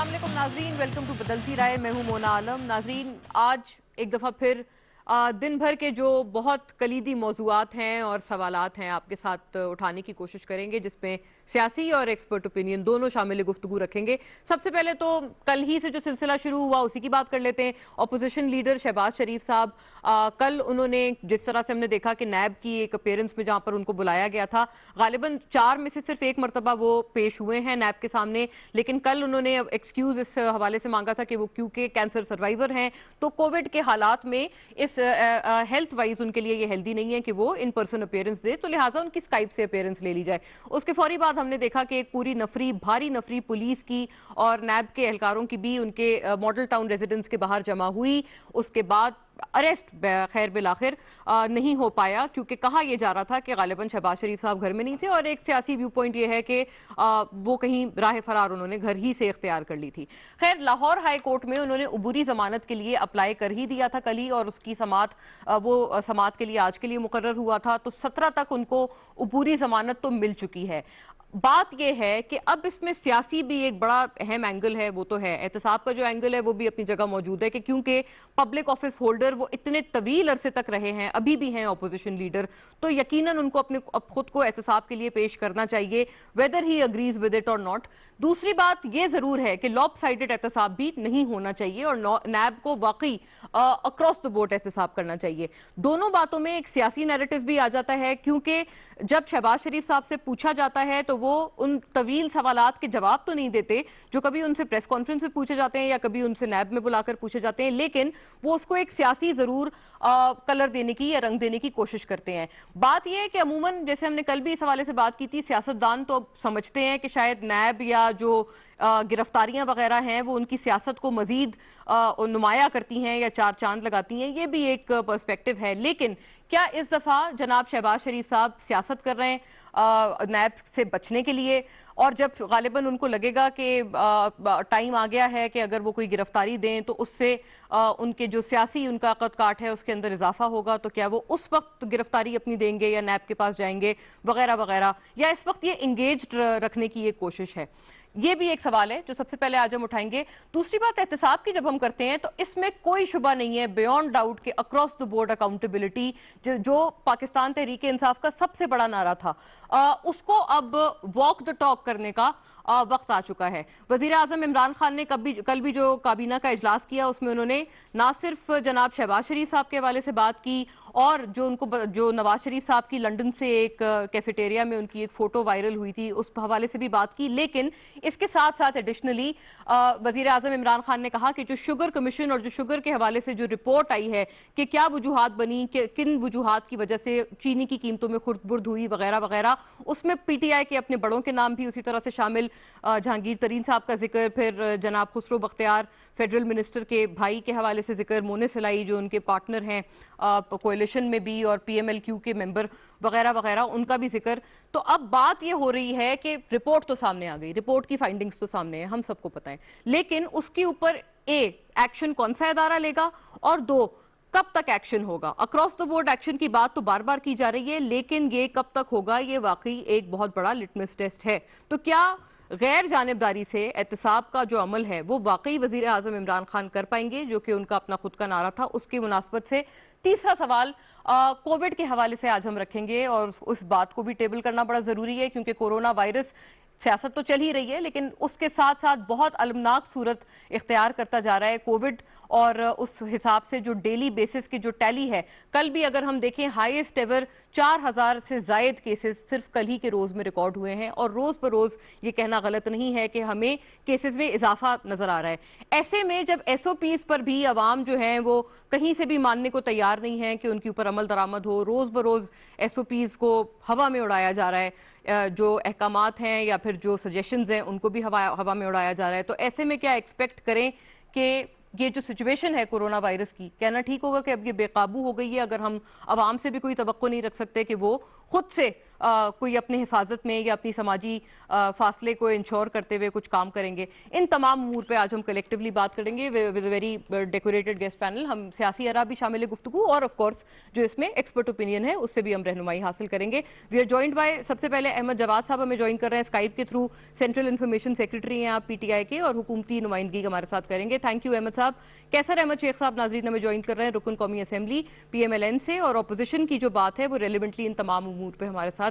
अस्सलाम वालेकुम नाजरीन, वेलकम टू बदलती राय। मैं हूं मोना आलम। नाजरीन, आज एक दफ़ा फिर दिन भर के जो बहुत कलीदी मौज़ूआत हैं और सवालात हैं आपके साथ उठाने की कोशिश करेंगे, जिसमें सियासी और एक्सपर्ट ओपिनियन दोनों शामिल गुफ्तगू रखेंगे। सबसे पहले तो कल ही से जो सिलसिला शुरू हुआ उसी की बात कर लेते हैं। अपोजिशन लीडर शहबाज शरीफ साहब, कल उन्होंने जिस तरह से हमने देखा कि नैब की एक अपीयरेंस में जहां पर उनको बुलाया गया था, गालिबन 4 में से सिर्फ एक मरतबा वो पेश हुए हैं नैब के सामने, लेकिन कल उन्होंने एक्सक्यूज इस हवाले से मांगा था कि वो क्योंकि कैंसर सर्वाइवर हैं तो कोविड के हालात में इस हेल्थ वाइज उनके लिए ये हेल्दी नहीं है कि वो इन पर्सन अपीयरेंस दे, तो लिहाजा उनकी स्काइप से अपीयरेंस ले ली जाए। उसके फौरी बाद हमने देखा कि एक पूरी नफरी, भारी नफरी पुलिस की और नैब के एहलकारों की भी उनके मॉडल टाउन रेजिडेंस के बाहर जमा हुई। उसके बाद अरेस्ट खैर बिलाखिर नहीं हो पाया, क्योंकि कहा यह जा रहा था कि गालिबन शहबाज शरीफ साहब घर में नहीं थे और एक सियासी व्यू पॉइंट ये है कि वो कहीं राह फरार उन्होंने घर ही से इख्तियार कर ली थी। खैर, लाहौर हाई कोर्ट में उन्होंने उबूरी जमानत के लिए अप्लाई कर ही दिया था कल ही, और उसकी वो समात के लिए आज के लिए मुकर्रर हुआ था, तो 17 तक उनको उबूरी जमानत तो मिल चुकी है। बात यह है कि अब इसमें सियासी भी एक बड़ा अहम एंगल है, वो तो है एहतसाब का जो एंगल है वो भी अपनी जगह मौजूद है कि क्योंकि पब्लिक ऑफिस होल्डर वो इतने तवील अरसे तक रहे हैं, अभी भी हैं ऑपोजिशन लीडर, तो यकीनन उनको अपने खुद को एहतसाब के लिए पेश करना चाहिए, weather he agrees with it और नॉट। दूसरी बात यह जरूर है कि लॉप साइडेड एहतसाब भी नहीं होना चाहिए और नैब को वाकई अक्रॉस द बोर्ड एहतसाब करना चाहिए। दोनों बातों में एक सियासी नैरेटिव भी आ जाता है, क्योंकि जब शहबाज शरीफ साहब से पूछा जाता है तो वो उन तवील सवालात के जवाब तो नहीं देते जो कभी उनसे प्रेस कॉन्फ्रेंस में पूछे जाते हैं या कभी उनसे नैब में बुलाकर पूछे जाते हैं, लेकिन वो उसको एक सियासी जरूर कलर देने की या रंग देने की कोशिश करते हैं। बात यह है कि अमूमन, जैसे हमने कल भी इस हवाले से बात की थी, सियासतदान तो समझते हैं कि शायद नैब या जो गिरफ्तारियां वगैरह हैं वो उनकी सियासत को मजीद नुमाया करती हैं या चार चांद लगाती हैं, ये भी एक पर्सपेक्टिव है। लेकिन क्या इस दफा जनाब शहबाज शरीफ साहब सियासत कर रहे हैं नैब से बचने के लिए, और जब गालिबन उनको लगेगा कि टाइम आ गया है कि अगर वो कोई गिरफ्तारी दें तो उससे उनके जो सियासी उनका कद काट है उसके अंदर इजाफा होगा, तो क्या वो उस वक्त गिरफ्तारी अपनी देंगे या नैब के पास जाएंगे वगैरह वगैरह, या इस वक्त ये इंगेज्ड रखने की एक कोशिश है? ये भी एक सवाल है जो सबसे पहले आज हम उठाएंगे। दूसरी बात, एहतसाब की जब हम करते हैं तो इसमें कोई शुबा नहीं है बियॉन्ड डाउट के अक्रॉस द बोर्ड अकाउंटेबिलिटी जो पाकिस्तान तहरीक इंसाफ का सबसे बड़ा नारा था, उसको अब वॉक द टॉक करने का वक्त आ चुका है। वजीर आजम इमरान खान ने कल भी जो काबीना का इजलास किया उसमें उन्होंने ना सिर्फ जनाब शहबाज शरीफ साहब के हवाले से बात की, और जो नवाज शरीफ साहब की लंदन से एक कैफेटेरिया में उनकी एक फोटो वायरल हुई थी उस हवाले से भी बात की, लेकिन इसके साथ साथ एडिशनली वजीर आजम इमरान खान ने कहा कि जो शुगर कमीशन और जो शुगर के हवाले से जो रिपोर्ट आई है कि क्या वजूहात बनी, कि किन वजूहात की वजह से चीनी की कीमतों में खुर्द-बुर्द हुई वगैरह वगैरह, उसमें पीटीआई के अपने बड़ों के नाम भी उसी तरह से शामिल, जहांगीर तरीन साहब का जिक्र, फिर जनाब खुसरो बख्तियार फेडरल मिनिस्टर के भाई के हवाले से जिक्र, मोने सिलाई जो उनके पार्टनर हैं कोalition में भी और पीएमएलक्यू के मेंबर वगैरह वगैरह, उनका भी जिक्र। तो अब बात ये हो रही है कि रिपोर्ट तो सामने आ गई, रिपोर्ट की फाइंडिंग्स तो सामने है, हम सबको पता है, लेकिन उसके ऊपर एक्शन कौन सा इदारा लेगा, और दो, कब तक एक्शन होगा? अक्रॉस द बोर्ड एक्शन की बात तो बार बार की जा रही है, लेकिन ये कब तक होगा, ये वाकई एक बहुत बड़ा लिटमस टेस्ट है। तो क्या गैर जानिबदारी से एहतसाब का जो अमल है वो वाकई वजीर आजम इमरान खान कर पाएंगे, जो कि उनका अपना खुद का नारा था? उसकी मुनासबत से तीसरा सवाल कोविड के हवाले से आज हम रखेंगे, और उस बात को भी टेबल करना बड़ा जरूरी है, क्योंकि कोरोना वायरस सियासत तो चल ही रही है, लेकिन उसके साथ साथ बहुत अलमनाक सूरत इख्तियार करता जा रहा है कोविड, और उस हिसाब से जो डेली बेसिस की जो टैली है, कल भी अगर हम देखें हाईएस्ट एवर 4000 से जायद केसेस सिर्फ कल ही के रोज में रिकॉर्ड हुए हैं, और रोज बरोज ये कहना गलत नहीं है कि हमें केसेस में इजाफा नजर आ रहा है। ऐसे में जब एसओपीज पर भी अवाम जो है वो कहीं से भी मानने को तैयार नहीं है कि उनके ऊपर अमल दरामद हो, रोज बरोज एसओपीज को हवा में उड़ाया जा रहा है, जो अहकामात हैं या फिर जो सजेशंस हैं उनको भी हवा में उड़ाया जा रहा है, तो ऐसे में क्या एक्सपेक्ट करें कि ये जो सिचुएशन है कोरोना वायरस की, कहना ठीक होगा कि अब ये बेकाबू हो गई है, अगर हम आवाम से भी कोई तवक्को नहीं रख सकते कि वो खुद से कोई अपने हिफाजत में या अपनी समाजी फासले को इंश्योर करते हुए कुछ काम करेंगे। इन तमाम अमूर पे आज हम कलेक्टिवली बात करेंगे with very decorated guest panel. हम सियासी आरा भी शामिल है गुफ्तगू, और ऑफ कोर्स जो इसमें एक्सपर्ट ओपिनियन है उससे भी हम रहनुमाई हासिल करेंगे। वी आर जॉइंड बाय, सबसे पहले अहमद जवाद साहब हमें ज्वाइन कर रहे हैं स्काइप के थ्रू। सेंट्रल इन्फॉर्मेशन सेक्रेटरी हैं आप पीटीआई के, और हुकूमती नुमाइंदगी हमारे साथ करेंगे। थैंक यू अहमद साहब। कैसर अहमद शेख साहब नाज़रीन हमें ज्वाइन कर रहे हैं रुकन कौमी असेंबली PMLN से, और अपोजिशन की जो बात है वो रेलिवेंटली इन तमाम उमूर पे हमारे साथ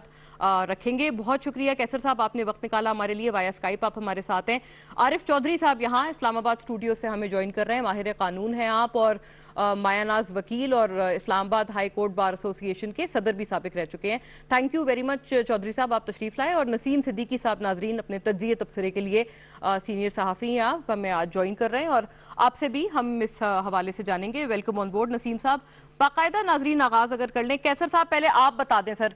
रखेंगे। बहुत शुक्रिया कैसर साहब, आपने वक्त निकाला हमारे लिए वाया स्काइप, आप हमारे साथ हैं। आरिफ चौधरी साहब यहाँ इस्लामाबाद स्टूडियो से हमें ज्वाइन कर रहे हैं, माहिर कानून हैं आप, और मायानाज वकील और Islamabad high court bar association के सदर भी साबिक रह चुके हैं। Thank you very much Chaudhry साहब, आप तशरीफ लाए। और नसीम सिद्दीकी साहब नाजरीन अपने तज्जिए तबसरे के लिए सीनियर सहाफ़ी हैं, आप हमें आज ज्वाइन कर रहे हैं, और आपसे भी हम इस हवाले से जानेंगे। वेलकम ऑन बोर्ड नसीम साहब। बाकायदा नाजरीन आगाज़ अगर कर लें, कैसर साहब पहले आप बता दें सर,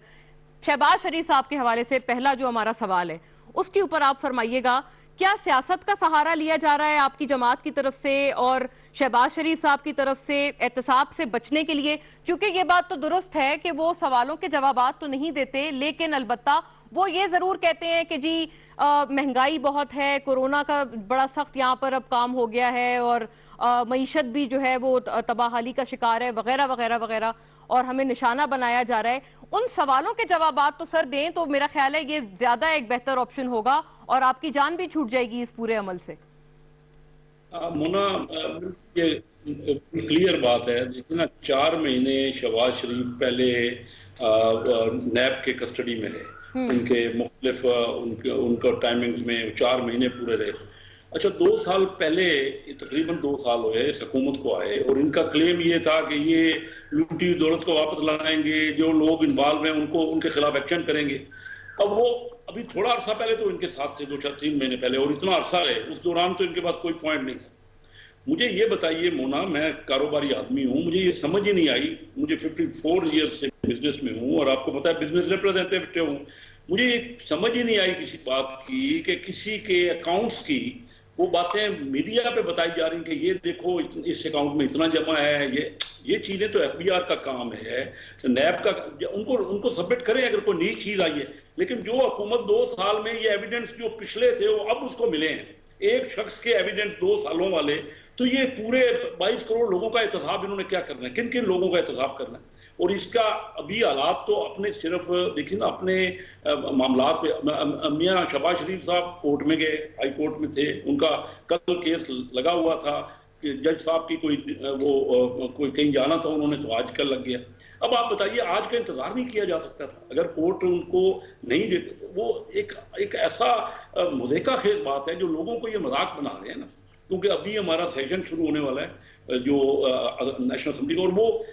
शहबाज शरीफ साहब के हवाले से पहला जो हमारा सवाल है उसके ऊपर आप फरमाइएगा, क्या सियासत का सहारा लिया जा रहा है आपकी जमात की तरफ से और शहबाज शरीफ साहब की तरफ से एहतसाब से बचने के लिए? क्योंकि ये बात तो दुरुस्त है कि वो सवालों के जवाबात तो नहीं देते, लेकिन अलबत्ता वो ये जरूर कहते हैं कि जी महंगाई बहुत है, कोरोना का बड़ा सख्त यहाँ पर अब काम हो गया है, और मईशत भी जो है वो तबाहाली का शिकार है, वगैरह वगैरह वगैरह, और हमें निशाना बनाया जा रहा है। उन सवालों के जवाबात तो सर दें तो मेरा ख्याल है ये ज्यादा एक बेहतर ऑप्शन होगा, और आपकी जान भी छूट जाएगी इस पूरे अमल से। मोना, ये क्लियर बात है। देखिए ना, 4 महीने शहबाज शरीफ पहले नैब के कस्टडी में रहे, उनके मुख्तलिफ उनका टाइमिंग्स में 4 महीने पूरे रहे। अच्छा, 2 साल पहले, तकरीबन 2 साल हुए इस हुकूमत को आए, और इनका क्लेम ये था कि ये लूटी दौलत को वापस लाएंगे, जो लोग इन्वॉल्व हैं उनको उनके खिलाफ एक्शन करेंगे। अब वो अभी थोड़ा अरसा पहले तो इनके साथ थे, 2-3 महीने पहले, और इतना अरसा रहे, उस दौरान तो इनके पास कोई पॉइंट नहीं था। मुझे ये बताइए मोना, मैं कारोबारी आदमी हूँ, मुझे ये समझ ही नहीं आई, मुझे 54 ईयर्स से बिजनेस में हूँ, और आपको पता है बिजनेस रिप्रेजेंटेटिव हूँ, मुझे समझ ही नहीं आई किसी बात की कि किसी के अकाउंट्स की वो बातें मीडिया पे बताई जा रही कि ये देखो इस अकाउंट में इतना जमा है। ये चीजें तो FBI का काम है, नैब का, उनको सबमिट करें अगर कोई नई चीज आई है। लेकिन जो हुकूमत 2 साल में ये एविडेंस जो पिछले थे वो अब उसको मिले हैं, एक शख्स के एविडेंस 2 सालों वाले, तो ये पूरे 22 करोड़ लोगों का एहतसाब इन्होंने क्या करना है, किन किन लोगों का एहतसाब करना है? और इसका अभी हालात तो अपने सिर्फ देखिए ना, अपने मामलात पे मियां शहबाज शरीफ साहब कोर्ट में गए, हाई कोर्ट में थे, उनका कल केस लगा हुआ था कि जज साहब की कोई कहीं जाना था उन्होंने, तो आज कल लग गया। अब आप बताइए, आज का इंतजार नहीं किया जा सकता था? अगर कोर्ट उनको नहीं देते तो वो एक ऐसा मुज़ेका खेज बात है जो लोगों को ये मजाक बना रहे हैं ना, क्योंकि अभी हमारा सेशन शुरू होने वाला है जो नेशनल असेंबली का, और वो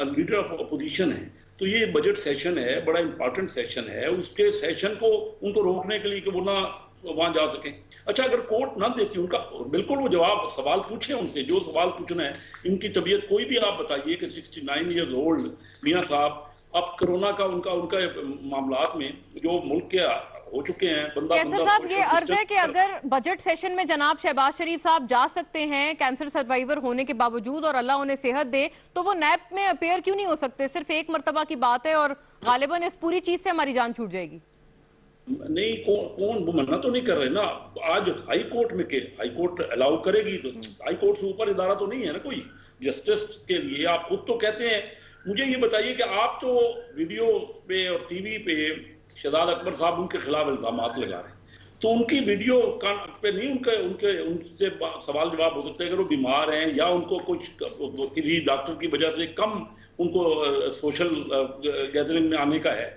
लीडर ऑफ अपोजिशन है, तो ये बजट सेशन है, बड़ा इंपॉर्टेंट सेशन है, उसके सेशन को उनको रोकने के लिए कि वो ना वहां जा सकें। अच्छा, अगर कोर्ट ना देती उनका, बिल्कुल वो जवाब सवाल पूछे उनसे जो सवाल पूछना है, इनकी तबीयत कोई भी आप बताइए कि 69 ईयर्स ओल्ड मियां साहब, अब कोरोना का उनका मामलात में जो मुल्क के हो चुके हैं, कैसर साहब ये अर्ज है कि अगर बजट सेशन में जनाब शहबाज शरीफ साहब जा सकते हैं कैंसर सर्वाइवर होने के बावजूद, और अल्लाह उन्हें सेहत दे, तो वो नैब में अपेयर क्यों नहीं हो सकते? सिर्फ एक मरतबा की बात है, और गालिबन इस पूरी चीज से हमारी जान छूट जाएगी। नहीं, कौन वो मना तो नहीं कर रहे ना। आज हाई कोर्ट में हाई कोर्ट अलाउ करेगी, तो हाई कोर्ट से ऊपर इदारा तो नहीं है ना कोई जस्टिस के लिए। आप खुद तो कहते हैं। मुझे ये बताइए कि आप तो वीडियो पे और टीवी पे शहजाद अकबर साहब उनके खिलाफ इल्जामात लगा रहे हैं, तो उनकी वीडियो पे नहीं उनसे सवाल जवाब हो सकते हैं? अगर वो बीमार हैं या उनको कुछ किसी डॉक्टर की वजह से कम उनको सोशल गैदरिंग में आने का है,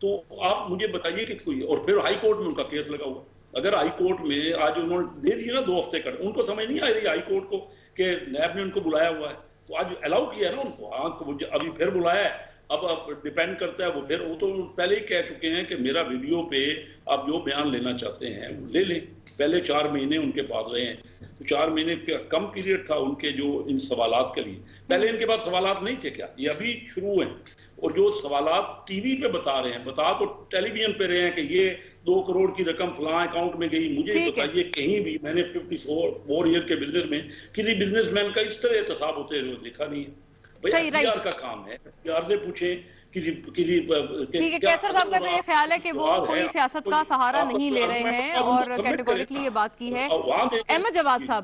तो आप मुझे बताइए कि कोई, और फिर हाई कोर्ट में उनका केस लगा हुआ। अगर हाई कोर्ट में आज उन्होंने दे दिए ना 2 हफ्ते का, उनको समझ नहीं आ रही हाई कोर्ट को कि नैब ने उनको बुलाया हुआ है, तो आज अलाउ किया है ना उनको। हाँ, अभी फिर बुलाया है, अब डिपेंड करता है वो फिर, वो तो पहले ही कह चुके हैं कि मेरा वीडियो पे आप जो बयान लेना चाहते हैं वो ले लें। पहले 4 महीने उनके पास रहे हैं, तो 4 महीने का कम पीरियड था उनके जो इन सवालात के लिए। पहले इनके पास सवालात नहीं थे क्या? ये अभी शुरू हैं। और जो सवालात टीवी पे बता रहे हैं, बता तो टेलीविजन पे रहे हैं कि ये 2 करोड़ की रकम फलां अकाउंट में गई। मुझे बताइए कहीं भी मैंने 54 ईयर के बिजनेस में किसी बिजनेसमैन का इस तरह एहतसाब होते हुए देखा नहीं है। भाई एफबीआर का काम है, एफबीआर से पूछें ٹھیک ہے، کیسر صاحب کا تو یہ خیال ہے کہ وہ کوئی سیاست کا سہارا نہیں لے رہے ہیں اور کیٹیگوریکلی یہ بات کی ہے۔ احمد جواد صاحب،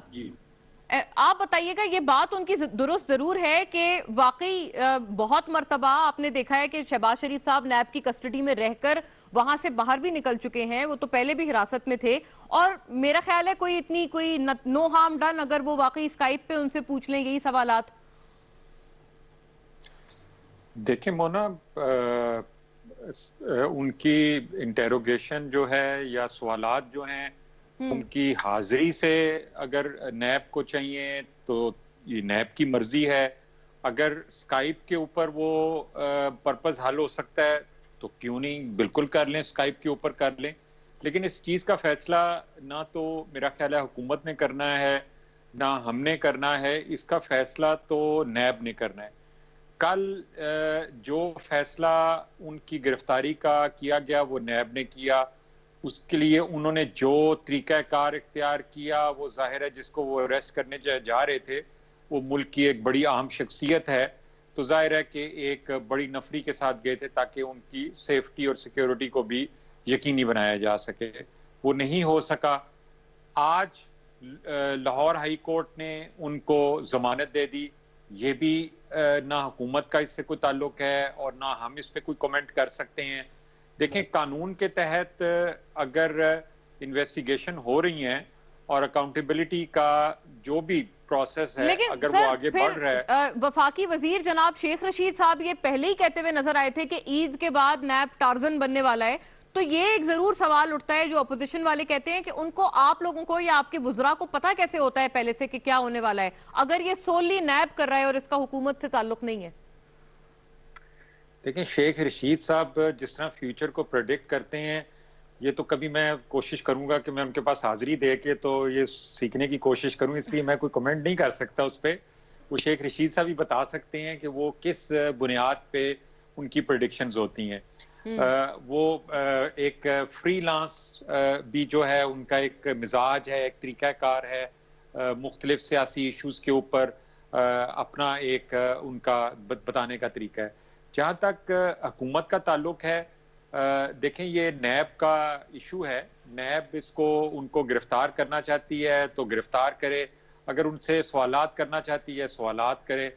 آپ بتائیے گا، یہ بات ان کی درست ضرور ہے کہ واقعی بہت مرتبہ آپ نے دیکھا ہے کہ شہباز شریف صاحب نیب کی کسٹڈی میں رہ کر وہاں سے باہر بھی نکل چکے ہیں، وہ تو پہلے بھی حراست میں تھے، اور میرا خیال ہے کوئی نو ہارم ڈن اگر وہ واقعی اسکائپ پہ ان سے پوچھ لیں یہی سوالات۔ دیکھیں مونا، ان کی انٹیروگیشن جو ہے یا سوالات جو ہیں ان کی حاضری سے اگر نیب کو چاہیے تو یہ نیب کی مرضی ہے، اگر اسکائپ کے اوپر وہ پرپز حل ہو سکتا ہے تو کیوں نہیں، بالکل کر لیں، اسکائپ کے اوپر کر لیں، لیکن اس چیز کا فیصلہ نہ تو میرا خیال ہے حکومت نے کرنا ہے نہ ہم نے کرنا ہے، اس کا فیصلہ تو نیب نے کرنا ہے۔ کل جو فیصلہ ان کی گرفتاری کا کیا گیا وہ نیب نے کیا، اس کے لیے انہوں نے جو طریقہ کار اختیار کیا وہ ظاہر ہے جس کو وہ اریسٹ کرنے جا رہے تھے وہ ملک کی ایک بڑی اہم شخصیت ہے، تو ظاہر ہے کہ ایک بڑی نفری کے ساتھ گئے تھے تاکہ ان کی سیفٹی اور سیکیورٹی کو بھی یقینی بنایا جا سکے، وہ نہیں ہو سکا۔ آج لاہور ہائی کورٹ نے ان کو ضمانت دے دی، یہ بھی نہ حکومت کا اس سے کوئی تعلق ہے اور نہ ہم اس پہ کوئی کمنٹ کر سکتے ہیں۔ دیکھیں قانون کے تحت اگر انویسٹیگیشن ہو رہی ہیں اور اکاؤنٹیبلٹی کا جو بھی پروسیس ہے اگر وہ آگے بڑھ رہا ہے، وفاقی وزیر جناب شیخ رشید صاحب یہ پہلے ہی کہتے ہوئے نظر آئے تھے کہ عید کے بعد نیب ٹارزن بننے والا ہے، تو یہ ایک ضرور سوال اٹھتا ہے جو اپوزیشن والے کہتے ہیں کہ ان کو، آپ لوگوں کو یا آپ کے وزراء کو پتہ کیسے ہوتا ہے پہلے سے کہ کیا ہونے والا ہے اگر یہ سولی نیب کر رہا ہے اور اس کا حکومت سے تعلق نہیں ہے؟ دیکھیں شیخ رشید صاحب جس طرح فیوچر کو پریڈکٹ کرتے ہیں، یہ تو کبھی میں کوشش کروں گا کہ میں ان کے پاس حاضری دے کے تو یہ سیکھنے کی کوشش کروں، اس لیے میں کوئی کمنٹ نہیں کر سکتا اس پہ۔ وہ شیخ رشید صاحب ہی بتا سکتے ہیں کہ وہ کس بنیاد پہ ان کی پریڈکشنز ہوتی ہیں۔ وہ ایک فری لانس بھی جو ہے ان کا ایک مزاج ہے، ایک طریقہ کار ہے، مختلف سیاسی ایشوز کے اوپر اپنا ایک ان کا بتانے کا طریقہ ہے۔ جہاں تک حکومت کا تعلق ہے، دیکھیں یہ نیب کا ایشو ہے، نیب اس کو ان کو گرفتار کرنا چاہتی ہے تو گرفتار کرے، اگر ان سے سوالات کرنا چاہتی ہے سوالات کرے،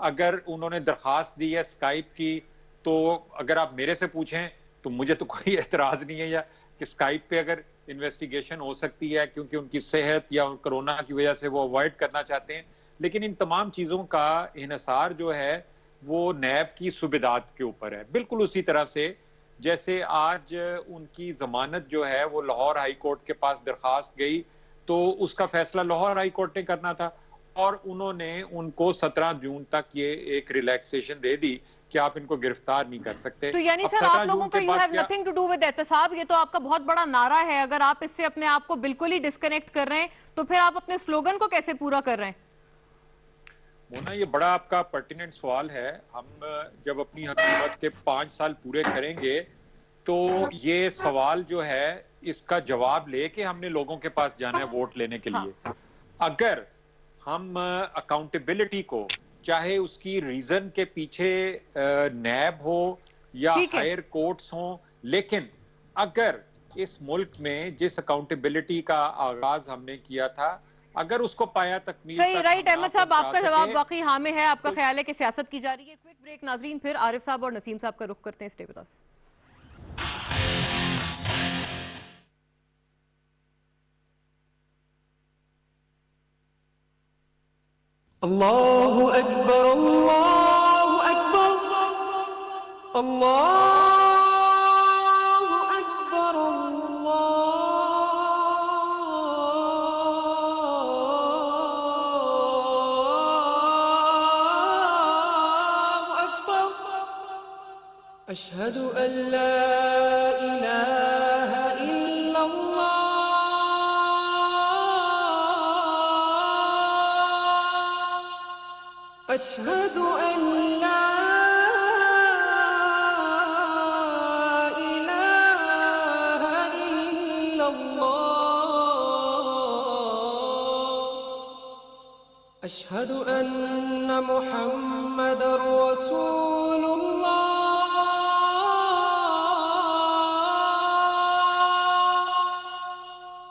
اگر انہوں نے درخواست دی ہے اسکائپ کی تو اگر آپ میرے سے پوچھیں تو مجھے تو کوئی اعتراض نہیں ہے یا کہ اسکائپ پہ اگر انویسٹیگیشن ہو سکتی ہے کیونکہ ان کی صحت یا کرونا کی وجہ سے وہ اوائڈ کرنا چاہتے ہیں، لیکن ان تمام چیزوں کا انحصار جو ہے وہ نیب کی صوبیداد کے اوپر ہے، بالکل اسی طرح سے جیسے آج ان کی ضمانت جو ہے وہ لاہور ہائی کورٹ کے پاس درخواست گئی تو اس کا فیصلہ لاہور ہائی کورٹ نے کرنا تھا، اور انہوں نے ان کو 17 جون تک یہ ایک ریلیکسیشن دے دی کہ آپ ان کو گرفتار نہیں کر سکتے۔ تو یعنی سر آپ لوگوں کا you have nothing to do with احتساب، یہ تو آپ کا بہت بڑا نعرہ ہے، اگر آپ اس سے اپنے آپ کو بالکل ہی ڈسکنیکٹ کر رہے ہیں تو پھر آپ اپنے سلوگن کو کیسے پورا کر رہے ہیں؟ مونا یہ بڑا آپ کا پرٹیننٹ سوال ہے، ہم جب اپنی حکومت کے 5 سال پورے کریں گے تو یہ سوال جو ہے اس کا جواب لے کے ہم نے لوگوں کے پاس جانا ہے ووٹ لینے کے لیے۔ اگر ہم اکاؤنٹیبلٹی کو، چاہے اس کی ریزن کے پیچھے نیب ہو یا ہائر کورٹس ہوں، لیکن اگر اس ملک میں جس اکاؤنٹیبلٹی کا آغاز ہم نے کیا تھا اگر اس کو پایا تکمیل صحیح، تک رائٹ احمد صاحب، آپ کا جواب واقعی ہاں میں ہے، آپ کا خیال ہے کہ سیاست کی جا رہی ہے۔ کوئک بریک ناظرین، پھر عارف صاحب اور نسیم صاحب کا رخ کرتے ہیں، اسٹے ود اس۔ اللہ اکبر اللہ اکبر اللہ اکبر اللہ اکبر اشہد ان لا الہ الا اللہ اشہد ان لا الہ الا اللہ اشہد ان محمد رسول اللہ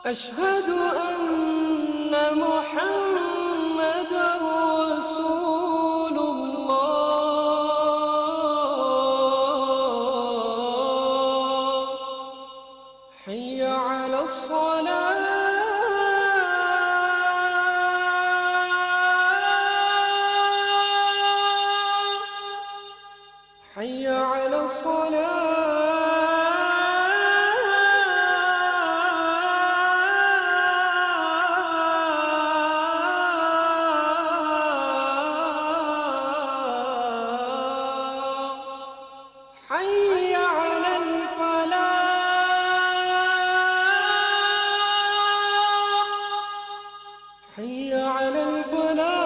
أشهد أن محمد رسول الله حي على الصلاة حي على الصلاة حي على الفلاح حي على الفلاح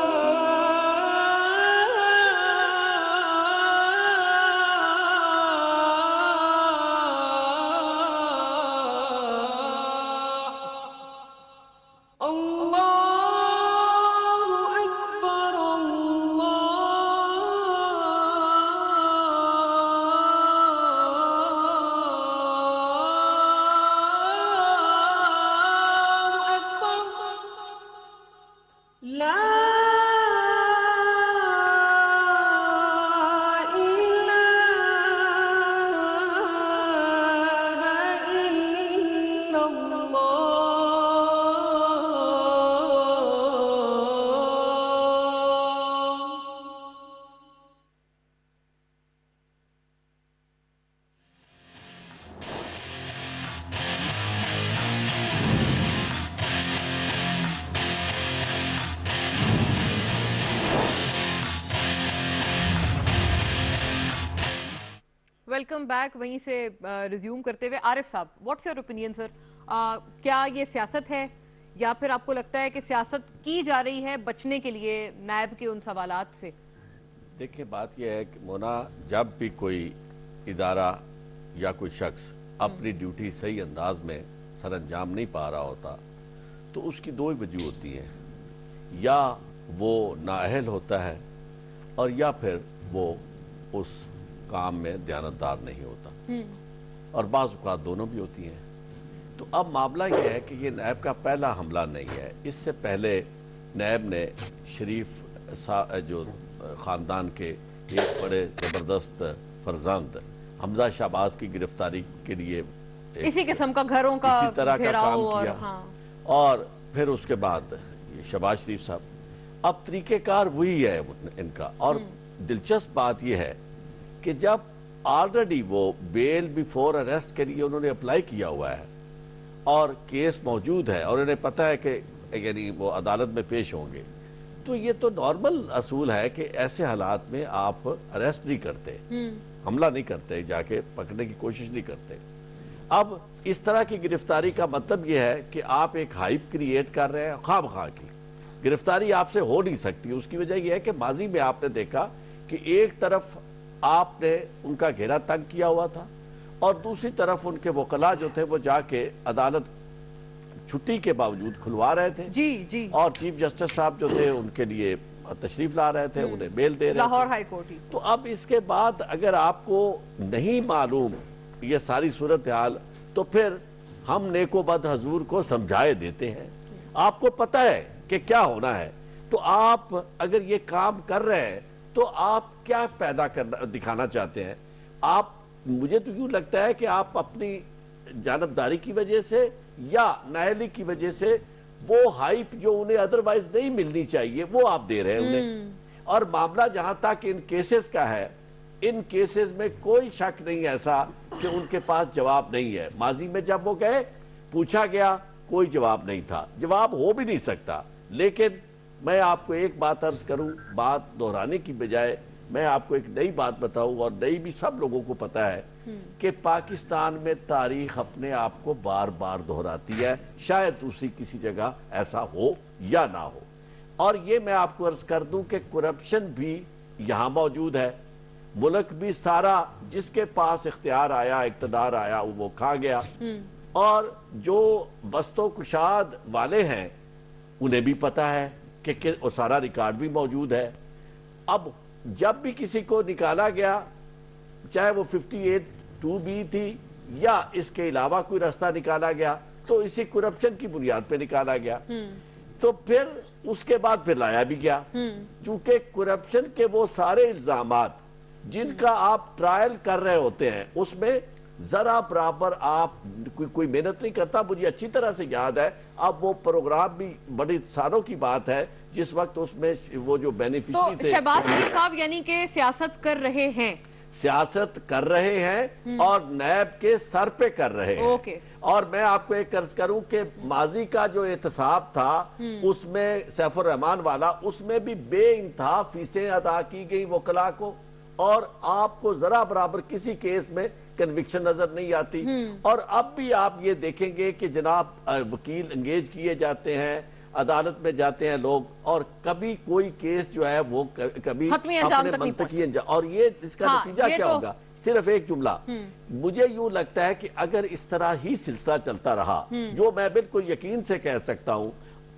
الله أكبر الله أكبر لا إله إلا الله वेलकम बैक। वहीं से रिज्यूम करते हुए आरिफ साहब, व्हाट्स योर ओपिनियन सर? क्या ये सियासत है या फिर आपको लगता है कि सियासत की जा रही है बचने के लिए नायब के उन सवालात से? देखिए, बात यह है कि मोना, जब भी कोई इदारा या कोई शख्स अपनी ड्यूटी सही अंदाज में सर अंजाम नहीं पा रहा होता तो उसकी दो ही वजह होती हैं, या वो नाअहल होता है और या फिर वो उस काम में दयानतदार नहीं होता, और बाज़ औक़ात दोनों भी होती हैं। तो अब मामला यह है कि ये नैब का पहला हमला नहीं है। इससे पहले नैब ने शरीफ जो ख़ानदान के एक बड़े ज़बरदस्त फर्जंद हमजा शहबाज की गिरफ्तारी के लिए इसी किस्म का घरों का इसी तरह का घेराव काम और किया। और फिर उसके बाद ये शहबाज शरीफ साहब, अब तरीक़ेकार वही है इनका। और दिलचस्प बात यह है कि जब ऑलरेडी वो बेल बिफोर अरेस्ट के लिए उन्होंने अप्लाई किया हुआ है और केस मौजूद है और उन्हें पता है कि यानी वो अदालत में पेश होंगे, तो ये तो नॉर्मल असूल है कि ऐसे हालात में आप अरेस्ट नहीं करते, हमला नहीं करते, जाके पकड़ने की कोशिश नहीं करते। अब इस तरह की गिरफ्तारी का मतलब यह है कि आप एक हाइप क्रिएट कर रहे हैं। खामखा की गिरफ्तारी आपसे हो नहीं सकती। उसकी वजह यह है कि माजी में आपने देखा कि एक तरफ आपने उनका घेरा तंग किया हुआ था और दूसरी तरफ उनके वकला जो थे वो जाके अदालत छुट्टी के बावजूद खुलवा रहे थे। जी जी। और चीफ जस्टिस साहब जो थे उनके लिए तशरीफ ला रहे थे, उन्हें बेल दे रहे लाहौर थे। हाई कोर्ट ही। तो अब इसके बाद अगर आपको नहीं मालूम ये सारी सूरत हाल, तो फिर हम नेको बद हजूर को समझाए देते हैं। आपको पता है कि क्या होना है, तो आप अगर ये काम कर रहे हैं तो आप क्या पैदा करना दिखाना चाहते हैं? आप, मुझे तो यूं लगता है कि आप अपनी जानबदारी की वजह से या नाअहली की वजह से वो हाइप जो उन्हें अदरवाइज नहीं मिलनी चाहिए वो आप दे रहे हैं उन्हें। और मामला जहां तक इन केसेस का है, इन केसेस में कोई शक नहीं ऐसा कि उनके पास जवाब नहीं है। माजी में जब वो गए पूछा गया, कोई जवाब नहीं था, जवाब हो भी नहीं सकता। लेकिन मैं आपको एक बात अर्ज करूं, बात दोहराने की बजाय मैं आपको एक नई बात बताऊं, और नई भी सब लोगों को पता है कि पाकिस्तान में तारीख अपने आप को बार बार दोहराती है। शायद दूसरी किसी जगह ऐसा हो या ना हो। और ये मैं आपको अर्ज कर दूं कि करप्शन भी यहां मौजूद है। मुल्क भी सारा जिसके पास इख्तियार आया, इक़्तिदार आया, वो खा गया। और जो बस्तो कुशाद वाले हैं उन्हें भी पता है कि वो सारा रिकॉर्ड भी मौजूद है। अब जब भी किसी को निकाला गया, चाहे वो 58(2)B थी या इसके अलावा कोई रास्ता निकाला गया, तो इसे करप्शन की बुनियाद पे निकाला गया। तो फिर उसके बाद फिर लाया भी गया, क्योंकि करप्शन के वो सारे इल्जामात जिनका आप ट्रायल कर रहे होते हैं उसमें जरा बराबर आप कोई मेहनत नहीं करता। मुझे अच्छी तरह से याद है, अब वो प्रोग्राम भी बड़ी सालों की बात है जिस वक्त उसमें वो जो बेनिफिशियरी तो थे, शहबाज शरीफ साहब यानी कि सियासत कर रहे हैं, सियासत कर रहे हैं और नैब के सर पे कर रहे हैं। ओके। और मैं आपको एक अर्ज करूं कि माजी का जो एहतसाब था उसमें सैफुर रहमान वाला, उसमें भी बेइंतहा फीसें अदा की गई वकला को, और आपको जरा बराबर किसी केस में कन्विक्शन नजर नहीं आती। और अब भी आप ये देखेंगे कि जनाब वकील एंगेज किए जाते हैं, अदालत में जाते हैं लोग, और कभी कोई केस जो है वो कभी अपने मंतकी अंजाम, और ये इसका नतीजा क्या होगा? सिर्फ एक जुमला, मुझे यूं लगता है कि अगर इस तरह ही सिलसिला चलता रहा, जो मैं बिल्कुल यकीन से कह सकता हूं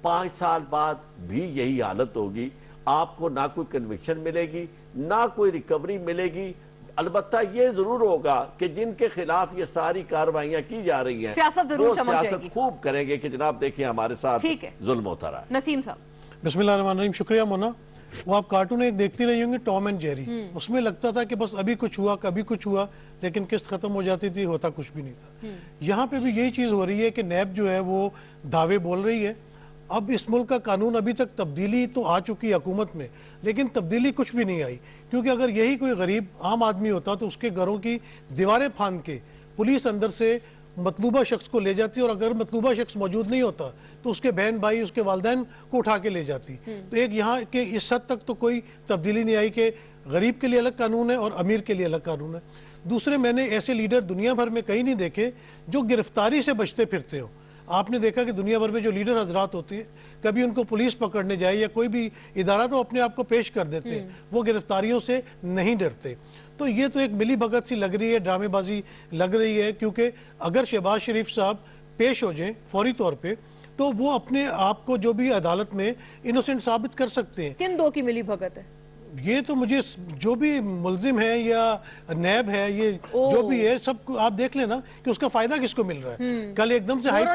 5 साल बाद भी यही हालत होगी। आपको ना कोई कन्विक्शन मिलेगी, ना कोई रिकवरी मिलेगी। अलबत्ता ये जरूर होगा कि जिनके खिलाफ ये सारी कार्रवाइयां की जा रही हैं, वो सियासत खूब करेंगे कि जनाब देखिए हमारे साथ जुल्म होता रहा है। नसीम साहब। बिस्मिल्लाहिर्रहमानिर्रहीम। शुक्रिया मोना। वो आप कार्टून एक देखती रही होंगी, टॉम एंड जेरी, उसमें लगता था कि बस अभी कुछ हुआ कभी कुछ हुआ, लेकिन किस्त खत्म हो जाती थी, होता कुछ भी नहीं था। यहाँ पे भी यही चीज हो रही है कि नैब जो है वो दावे बोल रही है। अब इस मुल्क का कानून, अभी तक तब्दीली तो आ चुकी है हुकूमत में, लेकिन तब्दीली कुछ भी नहीं आई, क्योंकि अगर यही कोई गरीब आम आदमी होता तो उसके घरों की दीवारें फांद के पुलिस अंदर से मतलूबा शख्स को ले जाती, और अगर मतलूबा शख्स मौजूद नहीं होता तो उसके बहन भाई, उसके वालिदैन को उठा के ले जाती। तो एक यहाँ के इस हद तक तो कोई तब्दीली नहीं आई कि गरीब के लिए अलग कानून है और अमीर के लिए अलग कानून है। दूसरे, मैंने ऐसे लीडर दुनिया भर में कहीं नहीं देखे जो गिरफ्तारी से बचते फिरते हो। आपने देखा कि दुनिया भर में जो लीडर हजरात होते हैं, कभी उनको पुलिस पकड़ने जाए या कोई भी इदारा तो अपने आप को पेश कर देते हैं, वो गिरफ्तारियों से नहीं डरते। तो ये तो एक मिली भगत सी लग रही है, ड्रामेबाजी लग रही है, क्योंकि अगर शहबाज शरीफ साहब पेश हो जाएं फौरी तौर पे तो वो अपने आप को जो भी अदालत में इनोसेंट साबित कर सकते हैं। किन दो की मिली भगत है? ये तो मुझे जो भी मुल्जिम है या नैब है, ये जो भी है, सब आप देख लेना कि उसका फायदा किसको मिल रहा है। कल एकदम से हाइप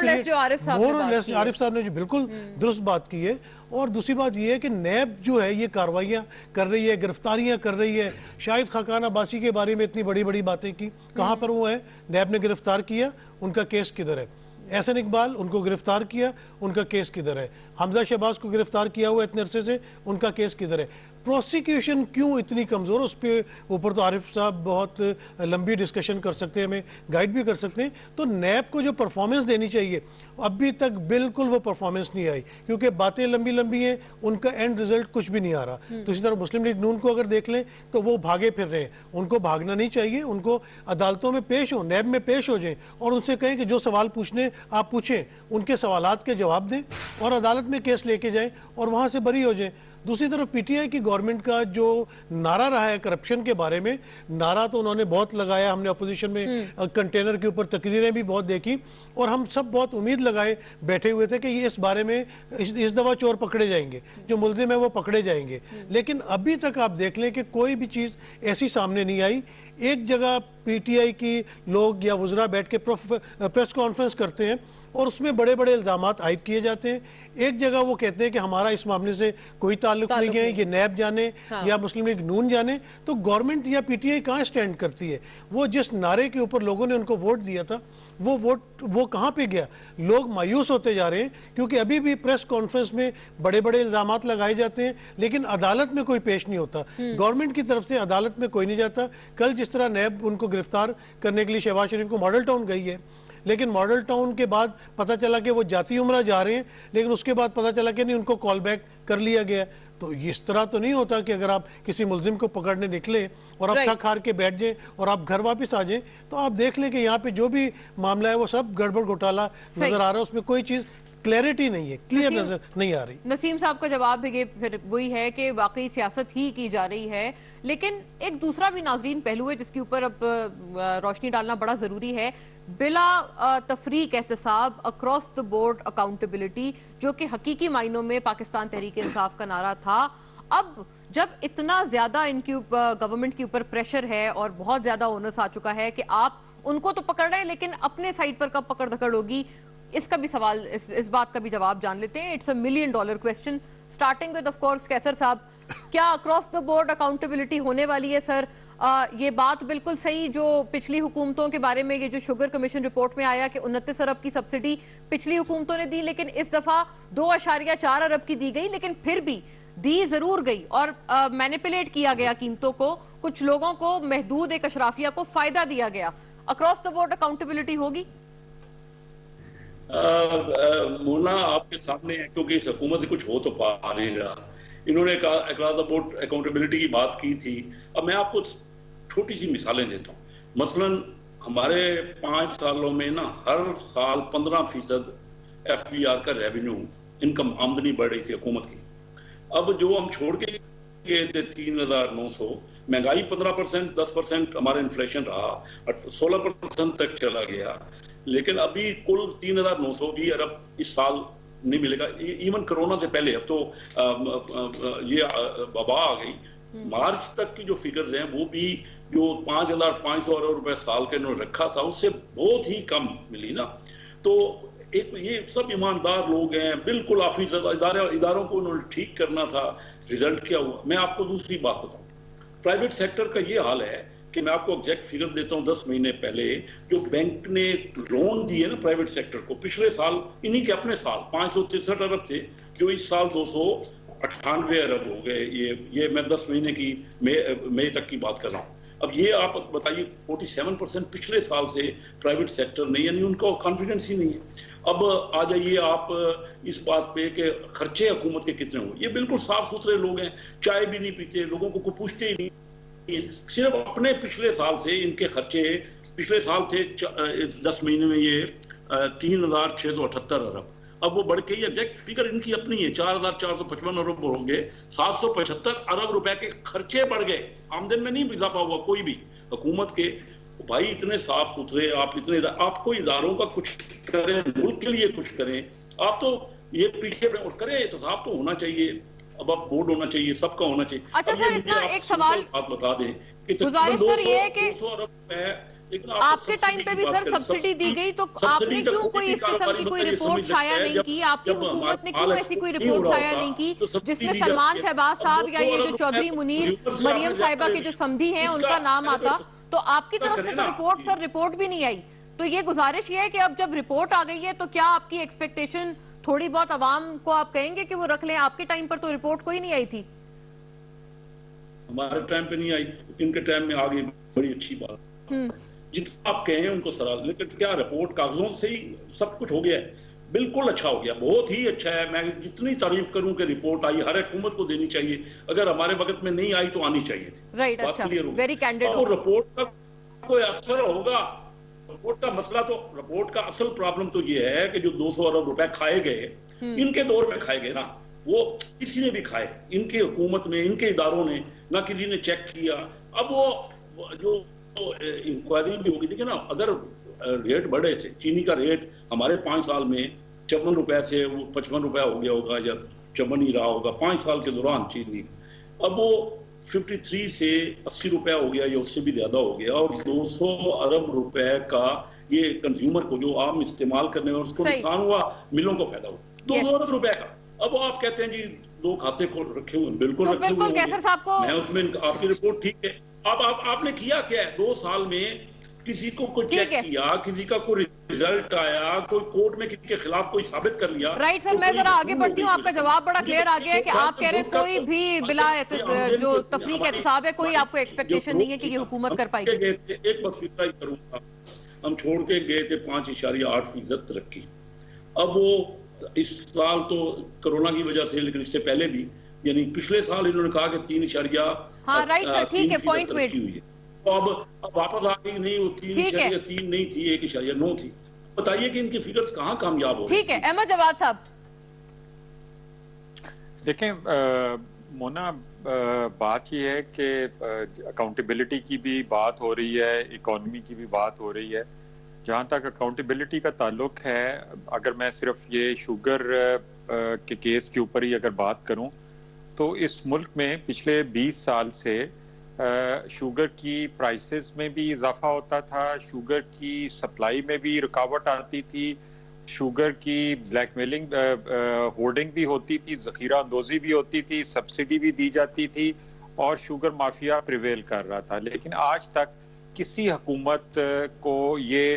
आरिफ साहब ने जो बिल्कुल दुरुस्त बात की है। और दूसरी बात ये है कि नैब जो है ये कार्रवाइयाँ कर रही है, गिरफ्तारियां कर रही है। शाहिद खाकान अब्बासी के बारे में इतनी बड़ी बड़ी बातें की, कहाँ पर वो है? नैब ने गिरफ्तार किया, उनका केस किधर है? एहसन इकबाल, उनको गिरफ्तार किया, उनका केस किधर है? हमजा शहबाज को गिरफ्तार किया हुआ इतने अरसे से, उनका केस किधर है? प्रोसिक्यूशन क्यों इतनी कमज़ोर? उस पर ऊपर तो आरिफ साहब बहुत लंबी डिस्कशन कर सकते हैं, हमें गाइड भी कर सकते हैं। तो नैब को जो परफॉर्मेंस देनी चाहिए, अभी तक बिल्कुल वो परफॉर्मेंस नहीं आई, क्योंकि बातें लंबी लंबी हैं, उनका एंड रिजल्ट कुछ भी नहीं आ रहा। तो इसी तरह मुस्लिम लीग नून को अगर देख लें तो वो भागे फिर रहे हैं। उनको भागना नहीं चाहिए, उनको अदालतों में पेश हो, नैब में पेश हो जाएं और उनसे कहें कि जो सवाल पूछने आप पूछें, उनके सवालात के जवाब दें और अदालत में केस लेके जाएं और वहाँ से बरी हो जाएं। दूसरी तरफ पीटीआई की गवर्नमेंट का जो नारा रहा है करप्शन के बारे में, नारा तो उन्होंने बहुत लगाया, हमने अपोजिशन में कंटेनर के ऊपर तकरीरें भी बहुत देखी, और हम सब बहुत उम्मीद लगाए बैठे हुए थे कि ये इस बारे में इस दफा चोर पकड़े जाएंगे, जो मुल्जिम है वो पकड़े जाएंगे। लेकिन अभी तक आप देख लें कि कोई भी चीज़ ऐसी सामने नहीं आई। एक जगह पीटीआई की लोग या वज़रा बैठ के प्रेस कॉन्फ्रेंस करते हैं और उसमें बड़े बड़े इल्जामात आयद किए जाते हैं। एक जगह वो कहते हैं कि हमारा इस मामले से कोई ताल्लुक नहीं है, ये नैब जाने या मुस्लिम लीग नून जाने। तो गवर्नमेंट या पीटीआई कहाँ स्टैंड करती है? वो जिस नारे के ऊपर लोगों ने उनको वोट दिया था, वो वोट वो कहाँ पे गया? लोग मायूस होते जा रहे हैं, क्योंकि अभी भी प्रेस कॉन्फ्रेंस में बड़े बड़े इल्जामात लगाए जाते हैं, लेकिन अदालत में कोई पेश नहीं होता। गवर्नमेंट की तरफ से अदालत में कोई नहीं जाता। कल जिस तरह नैब उनको गिरफ्तार करने के लिए शहबाज शरीफ को मॉडल टाउन गई है, लेकिन मॉडल टाउन के बाद पता चला कि वो जाती उम्रा जा रहे हैं, लेकिन उसके बाद पता चला कि नहीं, उनको कॉल बैक कर लिया गया। तो इस तरह तो नहीं होता कि अगर आप किसी मुल्जिम को पकड़ने निकले और आप थक हार के बैठ जाएं और आप घर वापस आ जाएं, तो आप देख लें कि यहाँ पे जो भी मामला है वो सब गड़बड़ घोटाला नजर आ रहा है, उसमें कोई चीज़ क्लैरिटी नहीं है, क्लियर नजर नहीं आ रही। नसीम साहब का जवाब है, ये फिर वही है कि वाकई सियासत ही की जा रही है। लेकिन एक दूसरा भी नाजरीन पहलू है जिसके ऊपर अब रोशनी डालना बड़ा जरूरी है। बिला तफरीक एहतसाब, अक्रॉस द बोर्ड अकाउंटेबिलिटी, जो कि हकीकी मायनों में पाकिस्तान तहरीक इंसाफ का नारा था। अब जब इतना ज्यादा इनके गवर्नमेंट के ऊपर प्रेशर है और बहुत ज्यादा ओनस आ चुका है कि आप उनको तो पकड़ रहे हैं, लेकिन अपने साइड पर कब पकड़ धकड़ होगी, اس کا بھی سوال, اس بات کا بھی جواب جان لیتے ہیں. It's $1 million question starting with of course کیسر صاحب, کیا اکراس دا بورڈ اکاؤنٹیبلٹی ہونے والی ہے سر؟ یہ بات بالکل صحیح جو پچھلی حکومتوں کے بارے میں یہ جو شوگر کمیشن رپورٹ میں آیا کہ 29 ارب کی سبسڈی پچھلی حکومتوں نے دی, لیکن اس دفعہ 2.4 ارب کی دی گئی, لیکن پھر بھی دی ضرور گئی اور مینیپولیٹ کیا گیا قیمتوں کو, کچھ لوگوں کو محدود ایک اشرافیہ کو فائدہ دیا گیا. اکراس دا بورڈ اکاؤنٹیبلٹی ہوگی؟ مونا آپ کے سامنے ہے, کیونکہ اس حکومت سے کچھ ہو تو پا نہیں رہا. انہوں نے اکراس دا بورڈ اکاؤنٹیبلٹی کی بات کی تھی. اب میں آپ کو چھوٹی سی مثالیں دیتا ہوں. مثلا ہمارے 5 سالوں میں نا ہر سال 15% FBR کا ریونیو انکم آمدنی بڑھ رہی تھی حکومت کی. اب جو ہم چھوڑ کے گئے تھے 3,900, مہنگائی 15%, 10% ہمارا انفلیشن رہا, 16% تک چلا گیا, لیکن ابھی کل 3,920 ارب اس سال نہیں ملے گا. ایون کرونا سے پہلے, اب تو یہ وبا آ گئی, مارچ تک کی جو فگرز ہیں وہ بھی جو 5,500 ارب روپے سال کا انہوں نے رکھا تھا اس سے بہت ہی کم ملی نا. تو یہ سب ایماندار لوگ ہیں, بالکل آفیس اداروں کو انہوں نے ٹھیک کرنا تھا, ریزلٹ کیا ہوا. میں آپ کو دوسری بات بتاؤں, پرائیویٹ سیکٹر کا یہ حال ہے کہ میں آپ کو ایگزیکٹ فگر دیتا ہوں. 10 مہینے پہلے جو بینک نے لون دیے نا پرائیویٹ سیکٹر کو, پچھلے سال انہی کے اپنے سال 563 ارب تھے, جو اس سال 298 ارب ہو گئے. یہ میں 10 مہینے کی مئی تک کی بات کر رہا ہوں. اب یہ آپ بتائیے 47% پچھلے سال سے پرائیویٹ سیکٹر نہیں, یعنی ان کا کانفیڈنس ہی نہیں ہے. اب آ جائیے آپ اس بات پہ کہ خرچے حکومت کے کتنے ہوئے. یہ بالکل صاف ستھرے لوگ ہیں, چائے بھی نہیں پیتے, لوگوں کو کوئی پوچھتے ہی نہیں, صرف اپنے پچھلے سال سے ان کے خرچے, پچھلے سال تھے 10 مہینے میں یہ 3,678 ارب, اب وہ بڑھ کے, یہ ایگزیکٹ فگر ان کی اپنی ہے, 4,455 ارب ہوں گے. 775 ارب روپے کے خرچے بڑھ گئے, آمدن میں نہیں اضافہ ہوا کوئی بھی حکومت کے. بھائی اتنے صاف ستھرے آپ کو اداروں کا کچھ کریں, ملک کے لیے کچھ کریں. آپ تو یہ پیچھے کریں, احتساب تو ہونا چاہیے, اب آپ بورڈ ہونا چاہیے, سب کا ہونا چاہیے. اچھا سر, اتنا ایک سوال آپ بتا دیں کہ گزارش سر یہ ہے کہ 200 ارب ہے, آپ کے ٹائم پہ بھی سر سبسڈی دی گئی, تو آپ نے کیوں کوئی اس قسم کی کوئی رپورٹ شائع نہیں کی؟ آپ کی حکومت نے کیوں ایسی کوئی رپورٹ شائع نہیں کی جس میں سلمان شہباز صاحب یا یہ جو چودھری منیر مریم صاحبہ کے جو سمدھی ہیں ان کا نام آتا؟ تو آپ کی طرف سے تو رپورٹ سر رپورٹ بھی نہیں آئی. تو یہ گزارش یہ ہے کہ اب جب رپورٹ آ گئی ہے تو کیا آپ کی ایکسپیکٹیشن تھوڑی بہت عوام کو آپ کہیں گے کہ وہ رکھ لیں؟ آپ کے ٹائم پر تو رپورٹ کوئی نہیں آئی تھی. ہمارے ٹائم پہ نہیں آئی, ان کے ٹائم میں آ گئی, بڑی اچھی بات. جتنا آپ کہیں ان کو سرا, لیکن کیا رپورٹ کاغذوں سے ہی سب کچھ ہو گیا ہے؟ بالکل اچھا ہو گیا, بہت ہی اچھا ہے. میں جتنی تعریف کروں کہ رپورٹ آئی, ہر حکومت کو دینی چاہیے. اگر ہمارے وقت میں نہیں آئی تو آنی چاہیے تھی. رائٹ, اچھا, ویری کینڈیڈ. اور رپورٹ کا کوئی اثر ہوگا, رپورٹ کا مسئلہ تو, رپورٹ کا اصل پرابلم تو یہ ہے کہ جو 200 ارب روپے کھائے گئے, ان کے دور میں کھائے گئے نا, وہ کسی نے بھی کھائے, ان کے حکومت میں, ان کے اداروں نے, نہ کسی نے چیک کیا. اب وہ جو انکوائری بھی ہوگی, دیکھیں نا, اگر ریٹ بڑھے تھے, چینی کا ریٹ ہمارے 5 سال میں 54 روپے سے وہ 55 روپے ہو گیا ہوگا, یا 54 ہی رہا ہوگا 5 سال کے دوران چینی. اب وہ 53 سے 80 روپے ہو گیا, یا اس سے بھی زیادہ ہو گیا. اور 200 ارب روپے کا یہ کنزیومر کو جو عام استعمال کرنے میں اس کو نقصان ہوا, ملوں کو فائدہ ہوا 200 ارب روپے کا. اب آپ کہتے ہیں جی 2 کھاتے کو رکھے ہوئے, بالکل رکھے ہوئے, میں اس میں آپ کی رپورٹ ٹھیک ہے. اب آپ نے کیا کیا ہے 2 سال میں؟ کسی کو کوئی چیک کیا, کسی کا کوئی ریزلٹ آیا, کوئی کورٹ میں کسی کے خلاف کوئی ثابت کر لیا؟ رائٹ سر, میں ذرا آگے بڑھتی ہوں. آپ کا جواب بڑا کلیئر آ گیا ہے کہ آپ کہہ رہے ہیں کوئی بھی بلا جو تفریق احتساب ہے, کوئی آپ کو ایکسپیکٹیشن نہیں ہے کہ یہ حکومت کر پائے گی. ایک بس فکر ہی کروں گا, ہم چھوڑ کے گئے تھے 5.8% ترقی. اب وہ اس سال تو کرونا کی وجہ سے, لیکن اس سے پہلے بھی, یعنی پچھلے سال انہوں نے کہا کہ 3.3% ترقی ہوئی ہے. اب واپس آ گئی, نہیں وہ 3.3 نہیں تھی, 1.9 تھی. بتائیے کہ ان کی فگرز کہاں کامیاب ہو. ٹھیک ہے, احمد جواد صاحب. دیکھیں مونا, بات یہ ہے کہ اکاؤنٹیبلٹی کی بھی بات ہو رہی ہے, اکانومی کی بھی بات ہو رہی ہے. جہاں تک اکاؤنٹیبلٹی کا تعلق ہے, اگر میں صرف یہ شوگر کے کیس کے اوپر ہی اگر بات کروں تو اس ملک میں پچھلے 20 سال سے شوگر کی پرائسز میں بھی اضافہ ہوتا تھا, شوگر کی سپلائی میں بھی رکاوٹ آتی تھی, شوگر کی بلیک میلنگ ہورڈنگ بھی ہوتی تھی، ذخیرہ اندوزی بھی ہوتی تھی، سبسڈی بھی دی جاتی تھی اور شوگر مافیا پریویل کر رہا تھا. لیکن آج تک کسی حکومت کو یہ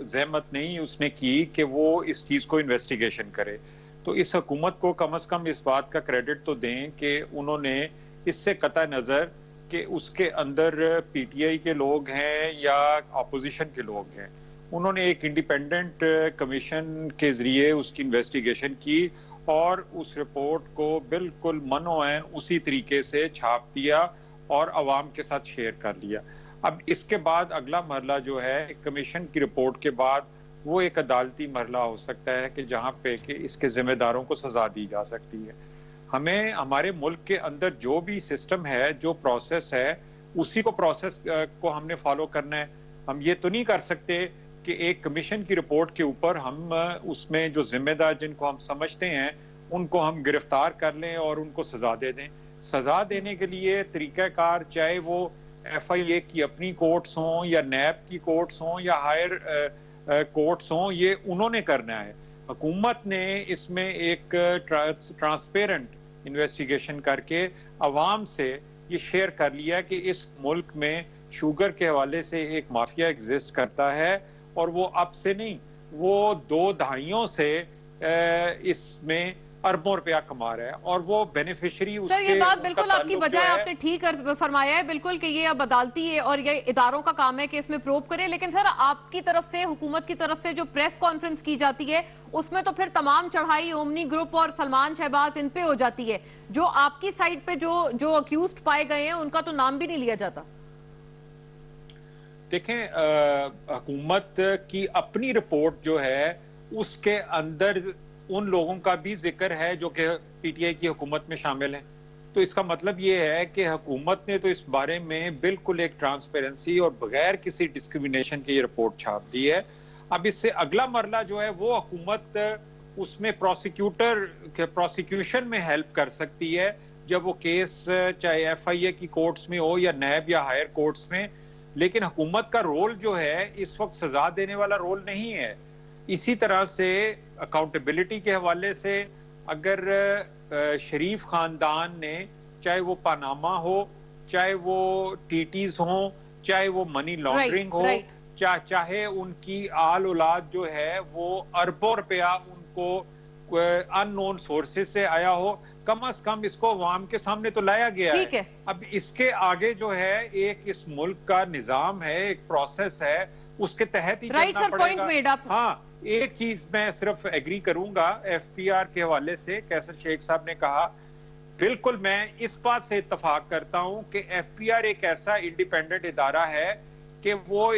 زحمت نہیں اس نے کی کہ وہ اس چیز کو انویسٹیگیشن کرے. تو اس حکومت کو کم از کم اس بات کا کریڈٹ تو دیں کہ انہوں نے اس سے قطع نظر کہ اس کے اندر پی ٹی آئی کے لوگ ہیں یا اپوزیشن کے لوگ ہیں، انہوں نے ایک انڈیپینڈنٹ کمیشن کے ذریعے اس کی انویسٹیگیشن کی اور اس رپورٹ کو بالکل من و عین اسی طریقے سے چھاپ دیا اور عوام کے ساتھ شیئر کر لیا. اب اس کے بعد اگلا مرحلہ جو ہے کمیشن کی رپورٹ کے بعد وہ ایک عدالتی مرحلہ ہو سکتا ہے کہ جہاں پہ کہ اس کے ذمہ داروں کو سزا دی جا سکتی ہے. ہمیں ہمارے ملک کے اندر جو بھی سسٹم ہے، جو پروسیس ہے، اسی کو پروسیس کو ہم نے فالو کرنا ہے. ہم یہ تو نہیں کر سکتے کہ ایک کمیشن کی رپورٹ کے اوپر ہم اس میں جو ذمہ دار جن کو ہم سمجھتے ہیں ان کو ہم گرفتار کر لیں اور ان کو سزا دے دیں. سزا دینے کے لیے طریقہ کار چاہے وہ ایف آئی اے کی اپنی کورٹس ہوں یا نیب کی کورٹس ہوں یا ہائر کورٹس ہوں، یہ انہوں نے کرنا ہے. حکومت نے اس میں ایک ٹرانسپیرنٹ انویسٹیگیشن کر کے عوام سے یہ شیئر کر لیا کہ اس ملک میں شوگر کے حوالے سے ایک مافیا ایگزسٹ کرتا ہے اور وہ اب سے نہیں، وہ 2 دہائیوں سے اس میں اربوں روپیہ کما رہا ہے اور وہ بینیفیشری اس کے. سر یہ بات بالکل آپ کی بجائے آپ نے ٹھیک فرمایا ہے بالکل کہ یہ اب عدالتی ہے اور یہ اداروں کا کام ہے کہ اس میں پروب کریں. لیکن سر آپ کی طرف سے، حکومت کی طرف سے جو پریس کانفرنس کی جاتی ہے اس میں تو پھر تمام چڑھائی اومنی گروپ اور سلمان شہباز ان پہ ہو جاتی ہے. جو آپ کی سائٹ پہ جو اکیوزڈ پائے گئے ہیں ان کا تو نام بھی نہیں لیا جاتا. دیکھیں حکومت کی اپنی رپورٹ جو ہے اس کے اندر ان لوگوں کا بھی ذکر ہے جو کہ پی ٹی آئی کی حکومت میں شامل ہیں. تو اس کا مطلب یہ ہے کہ حکومت نے تو اس بارے میں بالکل ایک ٹرانسپیرنسی اور بغیر کسی ڈسکریمنیشن کی یہ رپورٹ چھاپ دی ہے. اب اس سے اگلا مرحلہ جو ہے وہ حکومت اس میں پروسیکیوشن میں ہیلپ کر سکتی ہے جب وہ کیس چاہے ایف آئی اے کی کورٹس میں ہو یا نیب یا ہائر کورٹس میں. لیکن حکومت کا رول جو ہے اس وقت سزا دینے والا رول نہیں ہے. اسی طرح سے اکاؤنٹیبلٹی کے حوالے سے اگر شریف خاندان نے، چاہے وہ پاناما ہو، چاہے وہ ٹی ٹیز ہوں، چاہے وہ منی لانڈرنگ ہو، چاہے ان کی آل اولاد جو ہے وہ اربوں روپیہ ان کو ان نون سورسز سے آیا ہو، کم از کم اس کو عوام کے سامنے تو لایا گیا ہے. اب اس کے آگے جو ہے ایک اس ملک کا نظام ہے، ایک پروسیس ہے، اس کے تحت ہی چلنا پڑے گا. ہاں ایک چیز میں صرف ایگری کروں گا ایف پی آر کے حوالے سے، کیسر شیخ صاحب نے کہا، بالکل میں اس بات سے اتفاق کرتا ہوں کہ ایف پی آر ایک ایسا انڈیپینڈنٹ ادارہ ہے کہ وہ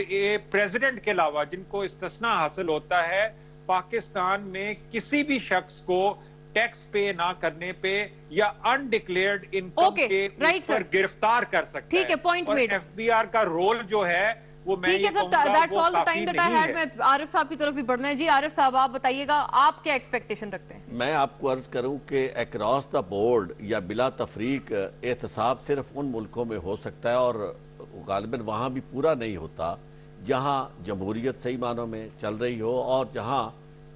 پریزیڈنٹ کے علاوہ جن کو استثناء حاصل ہوتا ہے پاکستان میں کسی بھی شخص کو ٹیکس پے نہ کرنے پہ یا انڈکلیئرڈ انکم کے اوپر گرفتار کر سکتا ہے. اور ایف بی آر کا رول جو ہے وہ میں یہ کہوں گا وہ کافی نہیں ہے. میں عارف صاحب کی طرف بھی بڑھنا ہے. جی عارف صاحب آپ بتائیے گا آپ کیا ایکسپیکٹیشن رکھتے ہیں؟ میں آپ کو عرض کروں کہ اکراس دا بورڈ یا بلا تفریق احتساب صرف ان ملکوں میں ہو سکتا ہے اور غالباً وہاں بھی پورا نہیں ہوتا جہاں جمہوریت صحیح معنوں میں چل رہی ہو اور جہاں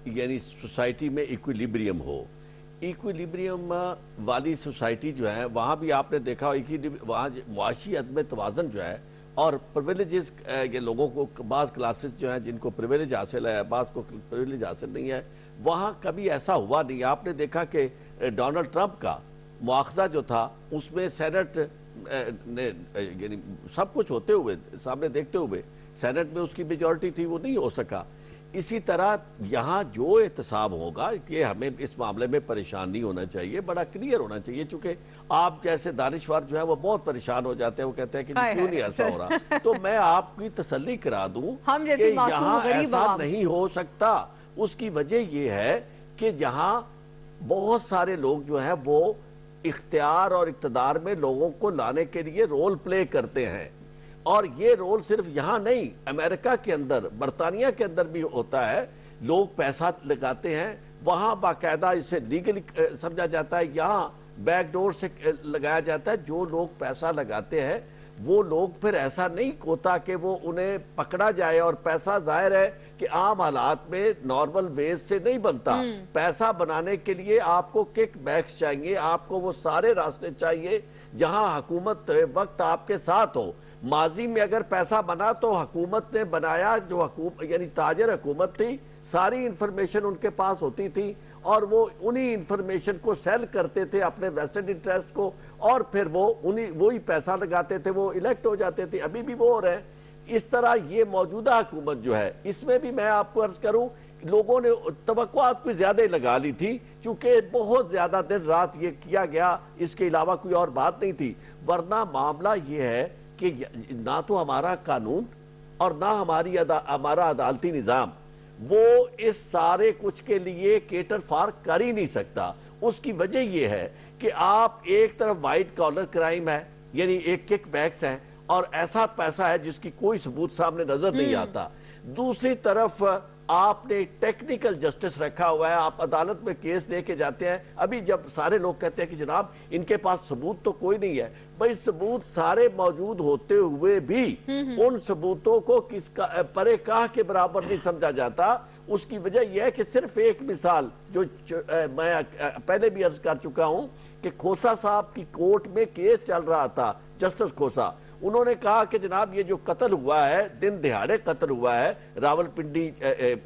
یعنی سوسائٹی میں ایکویلیبریم ہو. ایکویلیبریم والی سوسائٹی جو ہے وہاں بھی آپ نے دیکھا وہاں معاشی عدم توازن جو ہے اور پریویلیجز یہ لوگوں کو بعض کلاسز جو ہیں جن کو پریویلیج حاصل ہے بعض کو پریویلیج حاصل نہیں ہے، وہاں کبھی ایسا ہوا نہیں. آپ نے دیکھا کہ ڈونلڈ ٹرمپ کا مواخذہ جو تھا اس میں سینٹ نے یعنی سب کچھ ہوتے ہوئے سامنے دیکھتے ہوئے سینٹ میں اس کی میجورٹی تھی، وہ نہیں ہو سکا. اسی طرح یہاں جو احتساب ہوگا کہ ہمیں اس معاملے میں پریشان نہیں ہونا چاہیے، بڑا کلیئر ہونا چاہیے. چونکہ آپ جیسے دانشور جو ہے وہ بہت پریشان ہو جاتے ہیں، وہ کہتے ہیں کہ کیوں نہیں ایسا ہو رہا. تو میں آپ کی تسلی کرا دوں کہ یہاں ایسا نہیں ہو سکتا. اس کی وجہ یہ ہے کہ یہاں بہت سارے لوگ جو ہیں وہ اختیار اور اقتدار میں لوگوں کو لانے کے لیے رول پلے کرتے ہیں. اور یہ رول صرف یہاں نہیں، امریکہ کے اندر، برطانیہ کے اندر بھی ہوتا ہے. لوگ پیسہ لگاتے ہیں وہاں باقاعدہ اسے لیگلی سمجھا جاتا ہے، یہاں بیک ڈور سے لگایا جاتا ہے. جو لوگ پیسہ لگاتے ہیں وہ لوگ پھر ایسا نہیں ہوتا کہ وہ انہیں پکڑا جائے اور پیسہ ظاہر ہے کہ عام حالات میں نارمل ویز سے نہیں بنتا. پیسہ بنانے کے لیے آپ کو کک بیکس چاہیے, آپ کو وہ سارے راستے چاہیے جہاں حکومت وقت آپ کے ساتھ ہو. ماضی میں اگر پیسہ بنا تو حکومت نے بنایا, جو حکومت یعنی تاجر حکومت تھی, ساری انفارمیشن ان کے پاس ہوتی تھی اور وہ انہی انفارمیشن کو سیل کرتے تھے اپنے ویسٹڈ انٹرسٹ کو, اور پھر وہ وہی پیسہ لگاتے تھے, وہ الیکٹ ہو جاتے تھے. ابھی بھی وہ ہو رہے ہیں. اس طرح یہ موجودہ حکومت جو ہے, اس میں بھی میں آپ کو عرض کروں, لوگوں نے توقعات کوئی زیادہ ہی لگا لی تھی, چونکہ بہت زیادہ دن رات یہ کیا گیا, اس کے علاوہ کوئی اور بات نہیں تھی. ورنہ معاملہ یہ ہے کہ نہ تو ہمارا قانون اور نہ ہمارا عدالتی نظام وہ اس سارے کچھ کے لیے کیٹر فار کر ہی نہیں سکتا. اس کی وجہ یہ ہے کہ آپ ایک طرف وائٹ کالر کرائم ہے, یعنی ایک کک بیکس ہے اور ایسا پیسہ ہے جس کی کوئی ثبوت سامنے نظر نہیں آتا. دوسری طرف آپ نے ٹیکنیکل جسٹس رکھا ہوا ہے, آپ عدالت میں کیس لے کے جاتے ہیں. ابھی جب سارے لوگ کہتے ہیں کہ جناب ان کے پاس ثبوت تو کوئی نہیں ہے, بھئی ثبوت سارے موجود ہوتے ہوئے بھی ان ثبوتوں کو کس کا پرے کاہ کے برابر نہیں سمجھا جاتا. اس کی وجہ یہ ہے کہ صرف ایک مثال جو میں پہلے بھی عرض کر چکا ہوں کہ کھوسا صاحب کی کورٹ میں کیس چل رہا تھا, جسٹس کھوسا, انہوں نے کہا کہ جناب یہ جو قتل ہوا ہے, دن دہاڑے قتل ہوا ہے راول پنڈی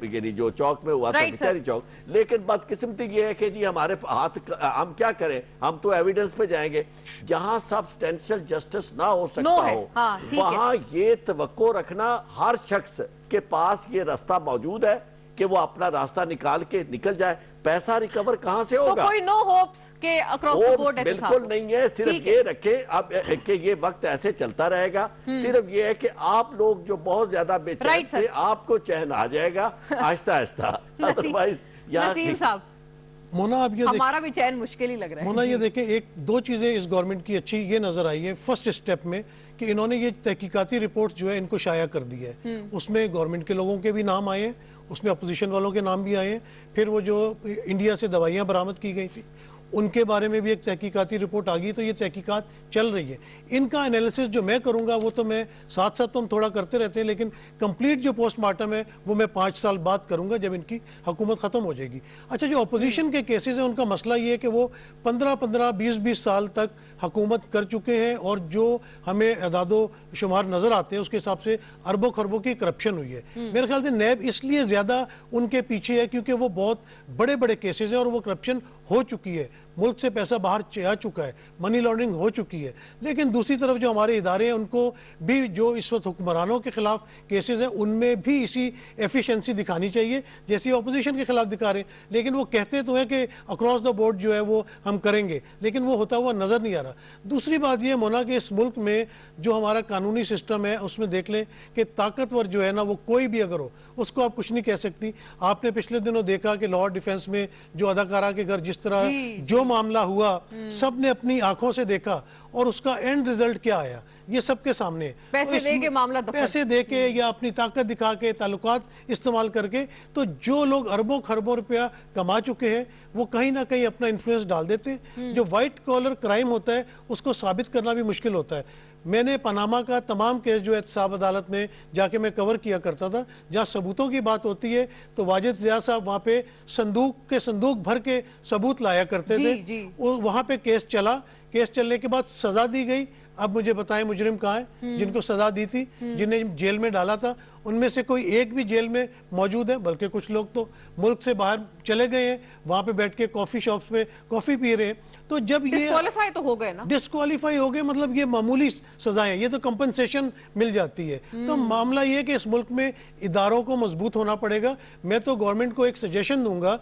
یعنی جو چوک میں ہوا تھا, کچہری چوک, لیکن بدقسمتی یہ ہے کہ جی ہمارے ہاتھ, ہم کیا کریں, ہم تو ایویڈنس پہ جائیں گے. جہاں سبسٹینشل جسٹس نہ ہو سکتا ہو وہاں یہ توقع رکھنا ہر شخص کے پاس یہ راستہ موجود ہے کہ وہ اپنا راستہ نکال کے نکل جائے. پیسہ ریکور کہاں سے ہوگا؟ تو کوئی نو ہوپس کہ اکراس دی بورڈ ہے, بالکل نہیں ہے. صرف یہ رکھیں اب کہ یہ وقت ایسے چلتا رہے گا. صرف یہ ہے کہ آپ لوگ جو بہت زیادہ بے چین تھے, آپ کو چین آ جائے گا آہستہ آہستہ. ادروائز نسیم صاحب, مونا اب یہ ہمارا بھی چین مشکل ہی لگ رہا ہے. مونا یہ دیکھیں, ایک دو چیزیں اس گورنمنٹ کی اچھی یہ نظر آئی ہے فرسٹ سٹیپ میں کہ انہوں نے یہ تحقیقاتی رپورٹ جو ہے ان کو شائع کر دی ہے. اس میں گورنمنٹ کے لوگوں کے بھی نام آئے ہیں, اس میں اپوزیشن والوں کے نام بھی آئے ہیں. پھر وہ جو انڈیا سے دوائیاں برآمد کی گئی تھی ان کے بارے میں بھی ایک تحقیقاتی رپورٹ آ گئی. تو یہ تحقیقات چل رہی ہے. ان کا انالیسس جو میں کروں گا وہ تو میں ساتھ ساتھ تو ہم تھوڑا کرتے رہتے ہیں, لیکن کمپلیٹ جو پوسٹ مارٹم ہے وہ میں 5 سال بعد کروں گا جب ان کی حکومت ختم ہو جائے گی. اچھا, جو اپوزیشن کے کیسز ہیں ان کا مسئلہ یہ ہے کہ وہ 15 20 سال تک حکومت کر چکے ہیں, اور جو ہمیں اعداد و شمار نظر آتے ہیں اس کے حساب سے اربوں خربوں کی کرپشن ہوئی ہے. میرے خیال سے نیب اس لیے زیادہ ان کے پیچھے ہے کیونکہ وہ بہت بڑے بڑے کیسز ہیں اور وہ کرپشن ہو چکی ہے, ملک سے پیسہ باہر جا چکا ہے, منی لانڈرنگ ہو چکی ہے. لیکن دوسری طرف جو ہمارے ادارے ہیں ان کو بھی جو اس وقت حکمرانوں کے خلاف کیسز ہیں ان میں بھی اسی ایفیشنسی دکھانی چاہیے جیسی اپوزیشن کے خلاف دکھا رہے ہیں. لیکن وہ کہتے تو ہے کہ اکراس دا بورڈ جو ہے وہ ہم کریں گے, لیکن وہ ہوتا ہوا نظر نہیں آ رہا. دوسری بات یہ مونا کہ اس ملک میں جو ہمارا قانونی سسٹم ہے اس میں دیکھ لیں کہ طاقتور جو ہے نا وہ کوئی بھی اگر ہو اس کو آپ کچھ نہیں کہہ سکتی. آپ نے پچھلے دنوں دیکھا کہ لا ڈیفنس میں جو اداکارہ کے گھر جس طرح جو معاملہ ہوا سب نے اپنی آنکھوں سے دیکھا, اور اس کا اینڈ ریزلٹ کیا آیا یہ سب کے سامنے. پیسے دے کے معاملہ دفن, پیسے دے کے یا اپنی طاقت دکھا کے, تعلقات استعمال کر کے, تو جو لوگ اربوں خربوں روپیہ کما چکے ہیں وہ کہیں نہ کہیں اپنا انفلوئنس ڈال دیتے ہیں. جو وائٹ کالر کرائم ہوتا ہے اس کو ثابت کرنا بھی مشکل ہوتا ہے. میں نے پاناما کا تمام کیس جو احتساب عدالت میں جا کے میں کور کیا کرتا تھا, جہاں ثبوتوں کی بات ہوتی ہے تو واجد ضیاء صاحب وہاں پہ صندوق بھر کے ثبوت لایا کرتے تھے. وہاں پہ کیس چلا, کیس چلنے کے بعد سزا دی گئی. اب مجھے بتائیں مجرم کہاں ہے جن کو سزا دی تھی, جنہیں جیل میں ڈالا تھا؟ ان میں سے کوئی ایک بھی جیل میں موجود ہے, بلکہ کچھ لوگ تو ملک سے باہر چلے گئے ہیں, وہاں پہ بیٹھ کے کافی شاپس پہ کافی پی رہے ہیں. تو جب یہ ڈسکوالیفائی تو ہو گئے نا, ڈسکوالیفائی ہو گئے مطلب یہ معمولی سزائیں, یہ تو کمپنسیشن مل جاتی ہے. تو معاملہ یہ ہے کہ اس ملک میں اداروں کو مضبوط ہونا پڑے گا. میں تو گورنمنٹ کو ایک سجیشن دوں گا,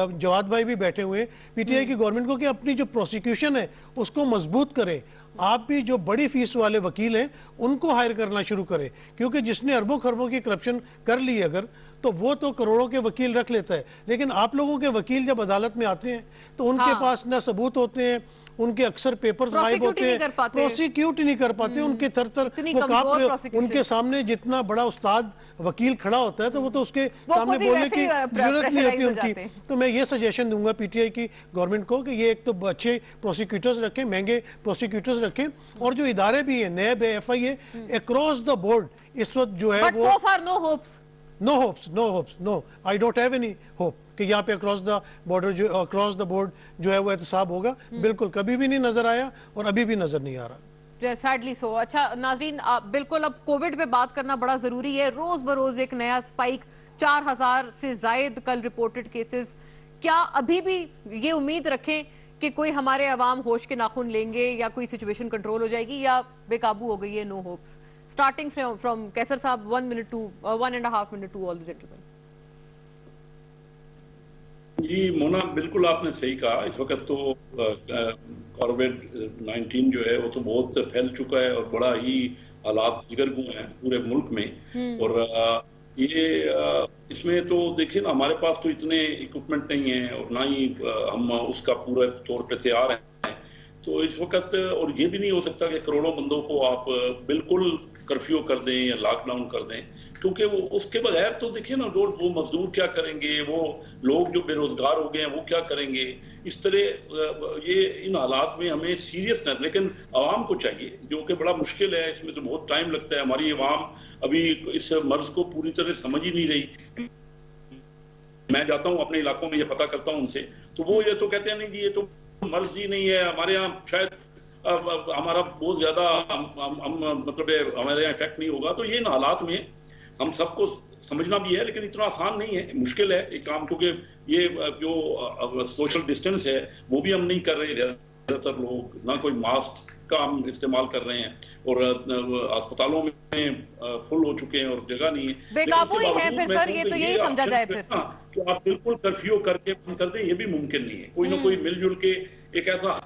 جواد بھائی بھی بیٹھے ہوئے پی ٹی آئی کی گورنمنٹ کو, کہ اپنی جو پروسیکیوشن ہے اس کو مضبوط کریں. آپ بھی جو بڑی فیس والے وکیل ہیں ان کو ہائر کرنا شروع کریں, کیونکہ جس نے اربوں خربوں کی کرپشن کر لی اگر تو وہ تو کروڑوں کے وکیل رکھ لیتا ہے. لیکن آپ لوگوں کے وکیل جب عدالت میں آتے ہیں تو ان کے پاس نہ ثبوت ہوتے ہیں, ان کے اکثر پیپرز غائب ہوتے ہیں, پروسیکیوٹ ہی نہیں کر پاتے, ان کے تھر تھر وہ کانپ رہے. ان کے سامنے جتنا بڑا استاد وکیل کھڑا ہوتا ہے تو وہ تو اس کے سامنے بولنے کی ضرورت نہیں ہوتی ان کی. تو میں یہ سجیشن دوں گا پی ٹی آئی کی گورنمنٹ کو کہ یہ ایک تو اچھے پروسیکیوٹرز رکھیں, مہنگے پروسیکیوٹرز رکھیں, اور جو ادارے بھی ہیں, نیب ہے, ایف آئی ہے, اکراس دا بورڈ اس وقت جو ہے وہ no hopes, no hopes, no, I don't have any hope कि यहाँ पे अक्रॉस द बॉर्डर जो अक्रॉस द बोर्ड जो है वो एहतसाब होगा। बिल्कुल कभी भी नहीं नजर आया और अभी भी नजर नहीं आ रहा। सैडली सो। अच्छा नाजरीन, बिल्कुल अब कोविड पे बात करना बड़ा जरूरी है। रोज बरोज एक नया स्पाइक, 4000 से जायद कल रिपोर्टेड केसेस। क्या अभी भी ये उम्मीद रखें कि कोई हमारे अवाम होश के नाखून लेंगे या कोई सिचुएशन कंट्रोल हो जाएगी, या बेकाबू हो गई है? No hopes. Starting from Qaiser साहब, 1.5 minute to all the gentlemen. जी मोना, बिल्कुल आपने सही कहा। इस वक्त तो कोविड-19 जो है वो तो बहुत फैल चुका है और बड़ा ही हालात जिगरगू हैं पूरे मुल्क में। और ये इसमें तो देखिए ना, हमारे पास तो इतने इक्विपमेंट नहीं है और ना ही हम उसका पूरे तौर पे तैयार हैं। तो इस वक्त और ये भी नहीं हो सकता कि करोड़ों बंदों को आप बिल्कुल कर्फ्यू कर दें या लॉकडाउन कर दें, क्योंकि वो उसके बगैर तो देखिए ना, वो मजदूर क्या करेंगे, वो लोग जो बेरोजगार हो गए हैं वो क्या करेंगे। इस तरह ये इन हालात में हमें सीरियसनेस, लेकिन आवाम को चाहिए, जो कि बड़ा मुश्किल है, इसमें तो बहुत टाइम लगता है। हमारी आवाम अभी इस मर्ज को पूरी तरह समझ ही नहीं रही। मैं जाता हूँ अपने इलाकों में, ये पता करता हूँ उनसे, तो वो ये तो कहते हैं नहीं जी ये तो मर्ज ही नहीं है, हमारे यहाँ शायद हमारा बहुत ज्यादा मतलब हमारे यहाँ इफेक्ट नहीं होगा। तो ये इन हालात में हम सबको समझना भी है, लेकिन इतना आसान नहीं है, मुश्किल है एक काम, क्योंकि ये जो सोशल डिस्टेंस है वो भी हम नहीं कर रहे ज्यादातर लोग, ना कोई मास्क का हम इस्तेमाल कर रहे हैं और अस्पतालों में फुल हो चुके हैं और जगह नहीं है। बेकाबू ही है फिर सर, ये तो यही समझा जाए फिर कि आप बिल्कुल कर्फ्यू करके बंद कर दें, ये भी मुमकिन नहीं है। कोई ना कोई मिलजुल के एक ऐसा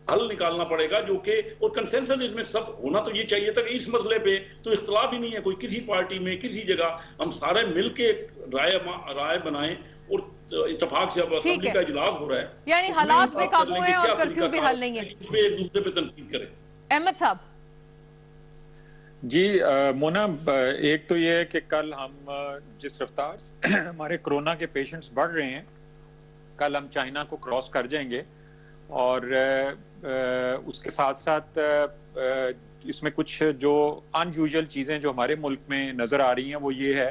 हल निकालना पड़ेगा जो कि, और कंसेंसस इसमें सब होना तो ये चाहिए था कि इस मसले पे तो इख्तलाफ ही नहीं है कोई, किसी पार्टी में किसी जगह हम सारे मिलके राय बनाएं और इत्तेफाक से अब असेंबली का इजलास हो रहा है, यानी हालात पे काबू है और कर्फ्यू भी हल नहीं है, इसमें एक दूसरे पे तनकीद करें। अहमद साहब जी मोना, एक तो ये है कि कल हम जिस रफ्तार से हमारे कोरोना के पेशेंट्स बढ़ रहे हैं, कल हम चाइना को क्रॉस कर जाएंगे। और उसके साथ साथ इसमें कुछ जो अनयूजुअल चीज़ें जो हमारे मुल्क में नज़र आ रही हैं वो ये है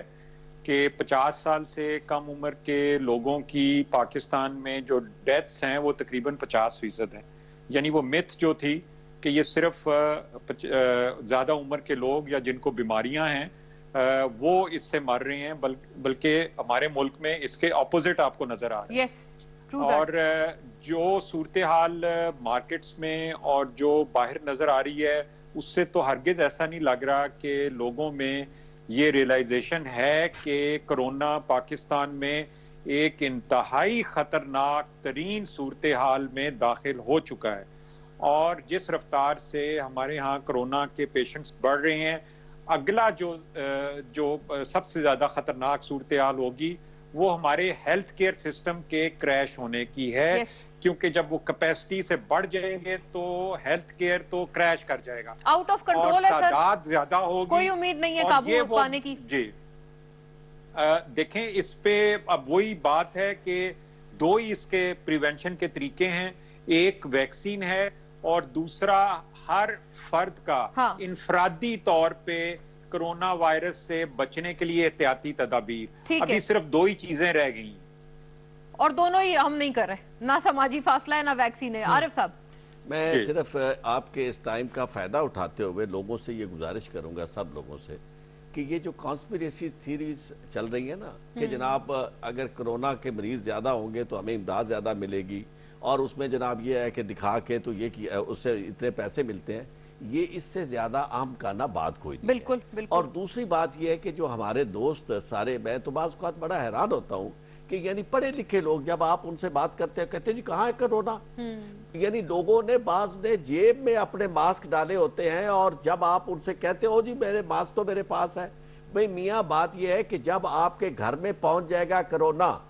कि 50 साल से कम उम्र के लोगों की पाकिस्तान में जो डेथ्स हैं वो तकरीबन 50% हैं। यानी वो मिथ जो थी कि ये सिर्फ ज़्यादा उम्र के लोग या जिनको बीमारियां हैं वो इससे मर रहे हैं, बल्कि हमारे मुल्क में इसके ऑपोजिट आपको नज़र आ रहा है। और जो सूरत हाल मार्केट्स में और जो बाहर नजर आ रही है उससे तो हरगिज ऐसा नहीं लग रहा कि लोगों में ये रियलाइजेशन है कि कोरोना पाकिस्तान में एक इंतहाई खतरनाक तरीन सूरत हाल में दाखिल हो चुका है। और जिस रफ्तार से हमारे यहाँ कोरोना के पेशेंट्स बढ़ रहे हैं, अगला जो सबसे ज्यादा खतरनाक सूरत हाल होगी वो हमारे हेल्थ केयर सिस्टम के क्रैश होने की है। क्योंकि जब वो कैपेसिटी से बढ़ जाएंगे तो हेल्थ केयर तो क्रैश कर जाएगा, आउट ऑफ कंट्रोल है सर, तादाद ज्यादा होगी, कोई उम्मीद नहीं है काबू पाने की। जी देखें, इस पे अब वही बात है कि दो ही इसके प्रिवेंशन के तरीके हैं, एक वैक्सीन है और दूसरा हर फर्द का इनफरादी तौर पे कोरोना वायरस से बचने के लिए एहतियाती तदाबीर। अभी सिर्फ दो ही चीजें रह गई और दोनों ही हम नहीं कर रहे, ना समाजी फासला है ना वैक्सीन है। आरिफ साहब, मैं सिर्फ आपके इस टाइम का फायदा उठाते हुए लोगों से ये गुजारिश करूंगा, सब लोगों से, कि ये जो कॉन्स्पिरेसी थीरीज चल रही है ना कि जनाब अगर कोरोना के मरीज ज्यादा होंगे तो हमें इमदाद ज्यादा मिलेगी और उसमें जनाब ये है कि दिखा के तो ये कि उससे इतने पैसे मिलते हैं, ये इससे ज्यादा आम का ना बात कोई नहीं। बिल्कुल, है। बिल्कुल। और दूसरी बात ये है कि जो हमारे दोस्त सारे, मैं तो बाज़ औक़ात बड़ा हैरान होता हूँ कि यानी पढ़े लिखे लोग जब आप उनसे बात करते हैं कहते हैं जी कहाँ है कोरोना। यानी लोगों ने बाज़ ने जेब में अपने मास्क डाले होते हैं और जब आप उनसे कहते हो जी मेरे मास्क तो मेरे पास है, भाई मियाँ बात यह है कि जब आपके घर में पहुंच जाएगा कोरोना,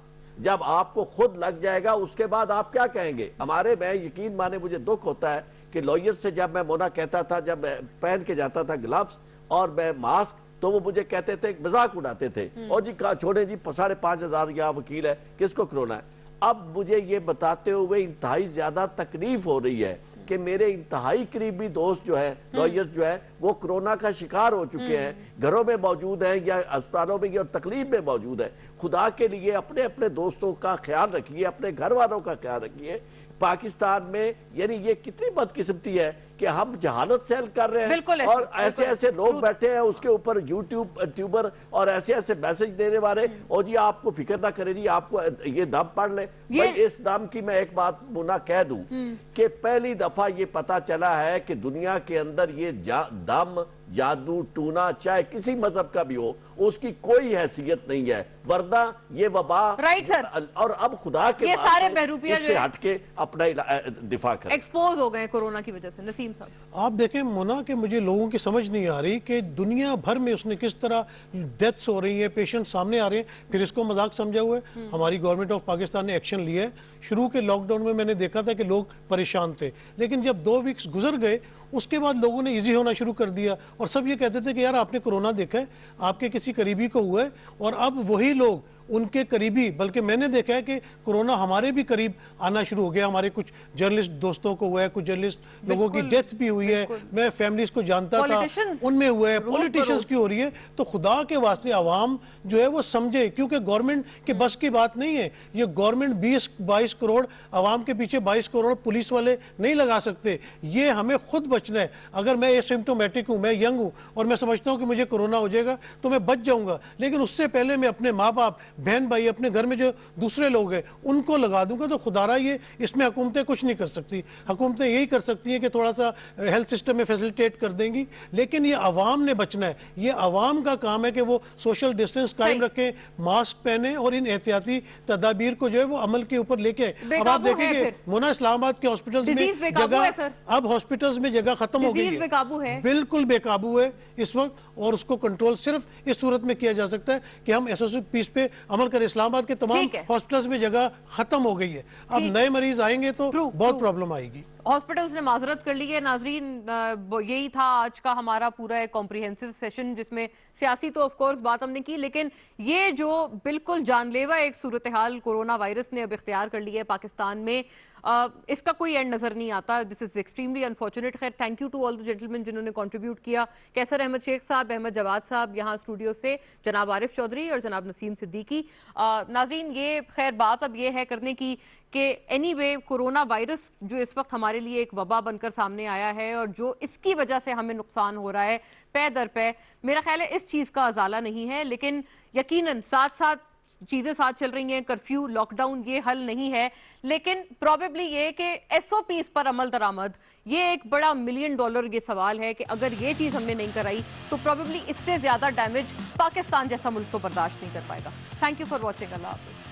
जब आपको खुद लग जाएगा, उसके बाद आप क्या कहेंगे। हमारे, मैं यकीन माने मुझे दुख होता है कि लॉयर से जब मैं मोना कहता था, जब पहन के जाता था ग्लव्स और मैं मास्क, तो वो मुझे कहते थे, मजाक उड़ाते थे, और जी कहा छोड़े जी 5,500 यहाँ वकील है, किसको कोरोना है। अब मुझे ये बताते हुए इंतहाई ज्यादा तकलीफ हो रही है کہ میرے انتہائی قریبی دوست جو ہے لائرز جو ہے وہ کورونا کا شکار ہو چکے ہیں, گھروں میں موجود ہیں یا اسپتالوں میں یا تکلیف میں موجود ہیں. خدا کے لیے اپنے اپنے دوستوں کا خیال رکھیے, اپنے گھر والوں کا خیال رکھیے. پاکستان میں یعنی یہ کتنی بدقسمتی ہے کہ ہم جہالت سیل کر رہے ہیں اور ایسے ایسے لوگ بیٹھے ہیں اس کے اوپر یوٹیوبر اور ایسے ایسے میسج دینے والے, اور جی آپ کو فکر نہ کرے جی آپ کو یہ دم پڑھ لیں. بھائی اس دم کی میں ایک بات منا کہہ دوں کہ پہلی دفعہ یہ پتا چلا ہے کہ دنیا کے اندر یہ دم, جادو ٹونا چاہے کسی مذہب کا بھی ہو اس کی کوئی حیثیت نہیں ہے, ورنہ یہ وبا اور اب خدا کے اس سے ہٹ کے اپنا دفاع کریں. ایکسپوز ہو گئے کورونا کی وجہ سے. نسیم صاحب آپ دیکھیں مونا کہ مجھے لوگوں کی سمجھ نہیں آ رہی کہ دنیا بھر میں اس نے کس طرح ڈیتھس ہو رہی ہیں, پیشنٹ سامنے آ رہے ہیں, پھر اس کو مذاق سمجھا ہوا ہے. ہماری گورنمنٹ آف پاکستان نے ایکشن لیا ہے. شروع کے لاک ڈاؤن میں نے دیکھا تھا کہ لوگ پریشان تھے, لیکن جب 2 ویکس گزر گئے اس کے بعد لوگوں نے ایزی ہونا شروع کر دیا, اور سب یہ کہتے تھے کہ یار آپ نے کورونا دیکھا ہے, آپ کے کسی قریبی کو ہوا ہے, اور اب وہی لوگ ان کے قریبی, بلکہ میں نے دیکھا ہے کہ کورونا ہمارے بھی قریب آنا شروع ہو گیا. ہمارے کچھ جرنلسٹ دوستوں کو ہوا ہے, کچھ جرنلسٹ لوگوں کی ڈیتھ بھی ہوئی ہے, میں فیملیز کو جانتا تھا ان میں ہوا ہے, پولیٹیشنز کی ہو رہی ہے. تو خدا کے واسطے عوام جو ہے وہ سمجھے, کیونکہ گورنمنٹ کے بس کی بات نہیں ہے. یہ گورنمنٹ 20-22 کروڑ عوام کے پیچھے 22 کروڑ پولیس والے نہیں لگا سکتے. یہ ہمیں خود بچنا ہے. اگر میں اسمپٹومیٹک ہوں, میں ینگ ہوں اور میں سمجھتا ہوں کہ مجھے کورونا ہو جائے گا تو میں بچ جاؤں گا, لیکن اس سے پہلے میں اپنے ماں باپ, بہن بھائی, اپنے گھر میں جو دوسرے لوگ ہیں ان کو لگا دوں گا. تو خدا را یہ اس میں حکومتیں کچھ نہیں کر سکتی. حکومتیں یہی کر سکتی ہیں کہ تھوڑا سا ہیلتھ سسٹم میں فیسلٹیٹ کر دیں گی, لیکن یہ عوام نے بچنا ہے. یہ عوام کا کام ہے کہ وہ سوشل ڈسٹنس قائم رکھیں, ماسک پہنیں اور ان احتیاطی تدابیر کو جو ہے وہ عمل کے اوپر لے کے. اب آپ دیکھیں گے مونا اسلام آباد کے ہاسپٹلز میں جگہ, اب ہاسپٹلز میں جگہ ختم ہو گئی ہے, بالکل بے قابو ہے اس وقت, اور اس کو کنٹرول صرف اس صورت میں کیا جا سکتا ہے کہ ہم SOPs پہ عمل کریں. اسلام آباد کے تمام ہاسپٹلز میں جگہ ختم ہو گئی ہے. اب نئے مریض آئیں گے تو بہت پرابلم آئے گی. ہاسپٹلز نے معذرت کر لی ہے. ناظرین یہی تھا آج کا ہمارا پورا ایک کمپریہنسو سیشن, جس میں سیاسی تو آف کورس بات ہم نے کی, لیکن یہ جو بالکل جان لیوا ایک صورتحال کورونا وائرس نے اب اختیار کر لی ہے پاکستان میں, اس کا کوئی اینڈ نظر نہیں آتا. This is extremely unfortunate. خیر thank you to all the gentlemen جنہوں نے کنٹریبیوٹ کیا. کیسر احمد شیخ صاحب, احمد جواد صاحب یہاں اسٹوڈیو سے, جناب عارف چودھری اور جناب نسیم صدیقی. ناظرین یہ خیر بات اب یہ ہے کرنے کی کہ اینی وے کورونا وائرس جو اس وقت ہمارے لیے ایک وبا بن کر سامنے آیا ہے اور جو اس کی وجہ سے ہمیں نقصان ہو رہا ہے پے در پے, میرا خیال ہے اس چیز کا ازالہ نہیں ہے, لیکن یقیناً ساتھ ساتھ چیزیں ساتھ چل رہی ہیں. کرفیو, لاک ڈاؤن یہ حل نہیں ہے, لیکن پروبیبلی یہ کہ SOPs پر عمل درآمد یہ ایک بڑا $1 ملین یہ سوال ہے کہ اگر یہ چیز ہم نے نہیں کرائی تو پروبیبلی اس سے زیادہ ڈیمیج پاکستان جیسا ملک تو برداشت نہیں کر پائے گا. Thank you for watching. اللہ حافظ.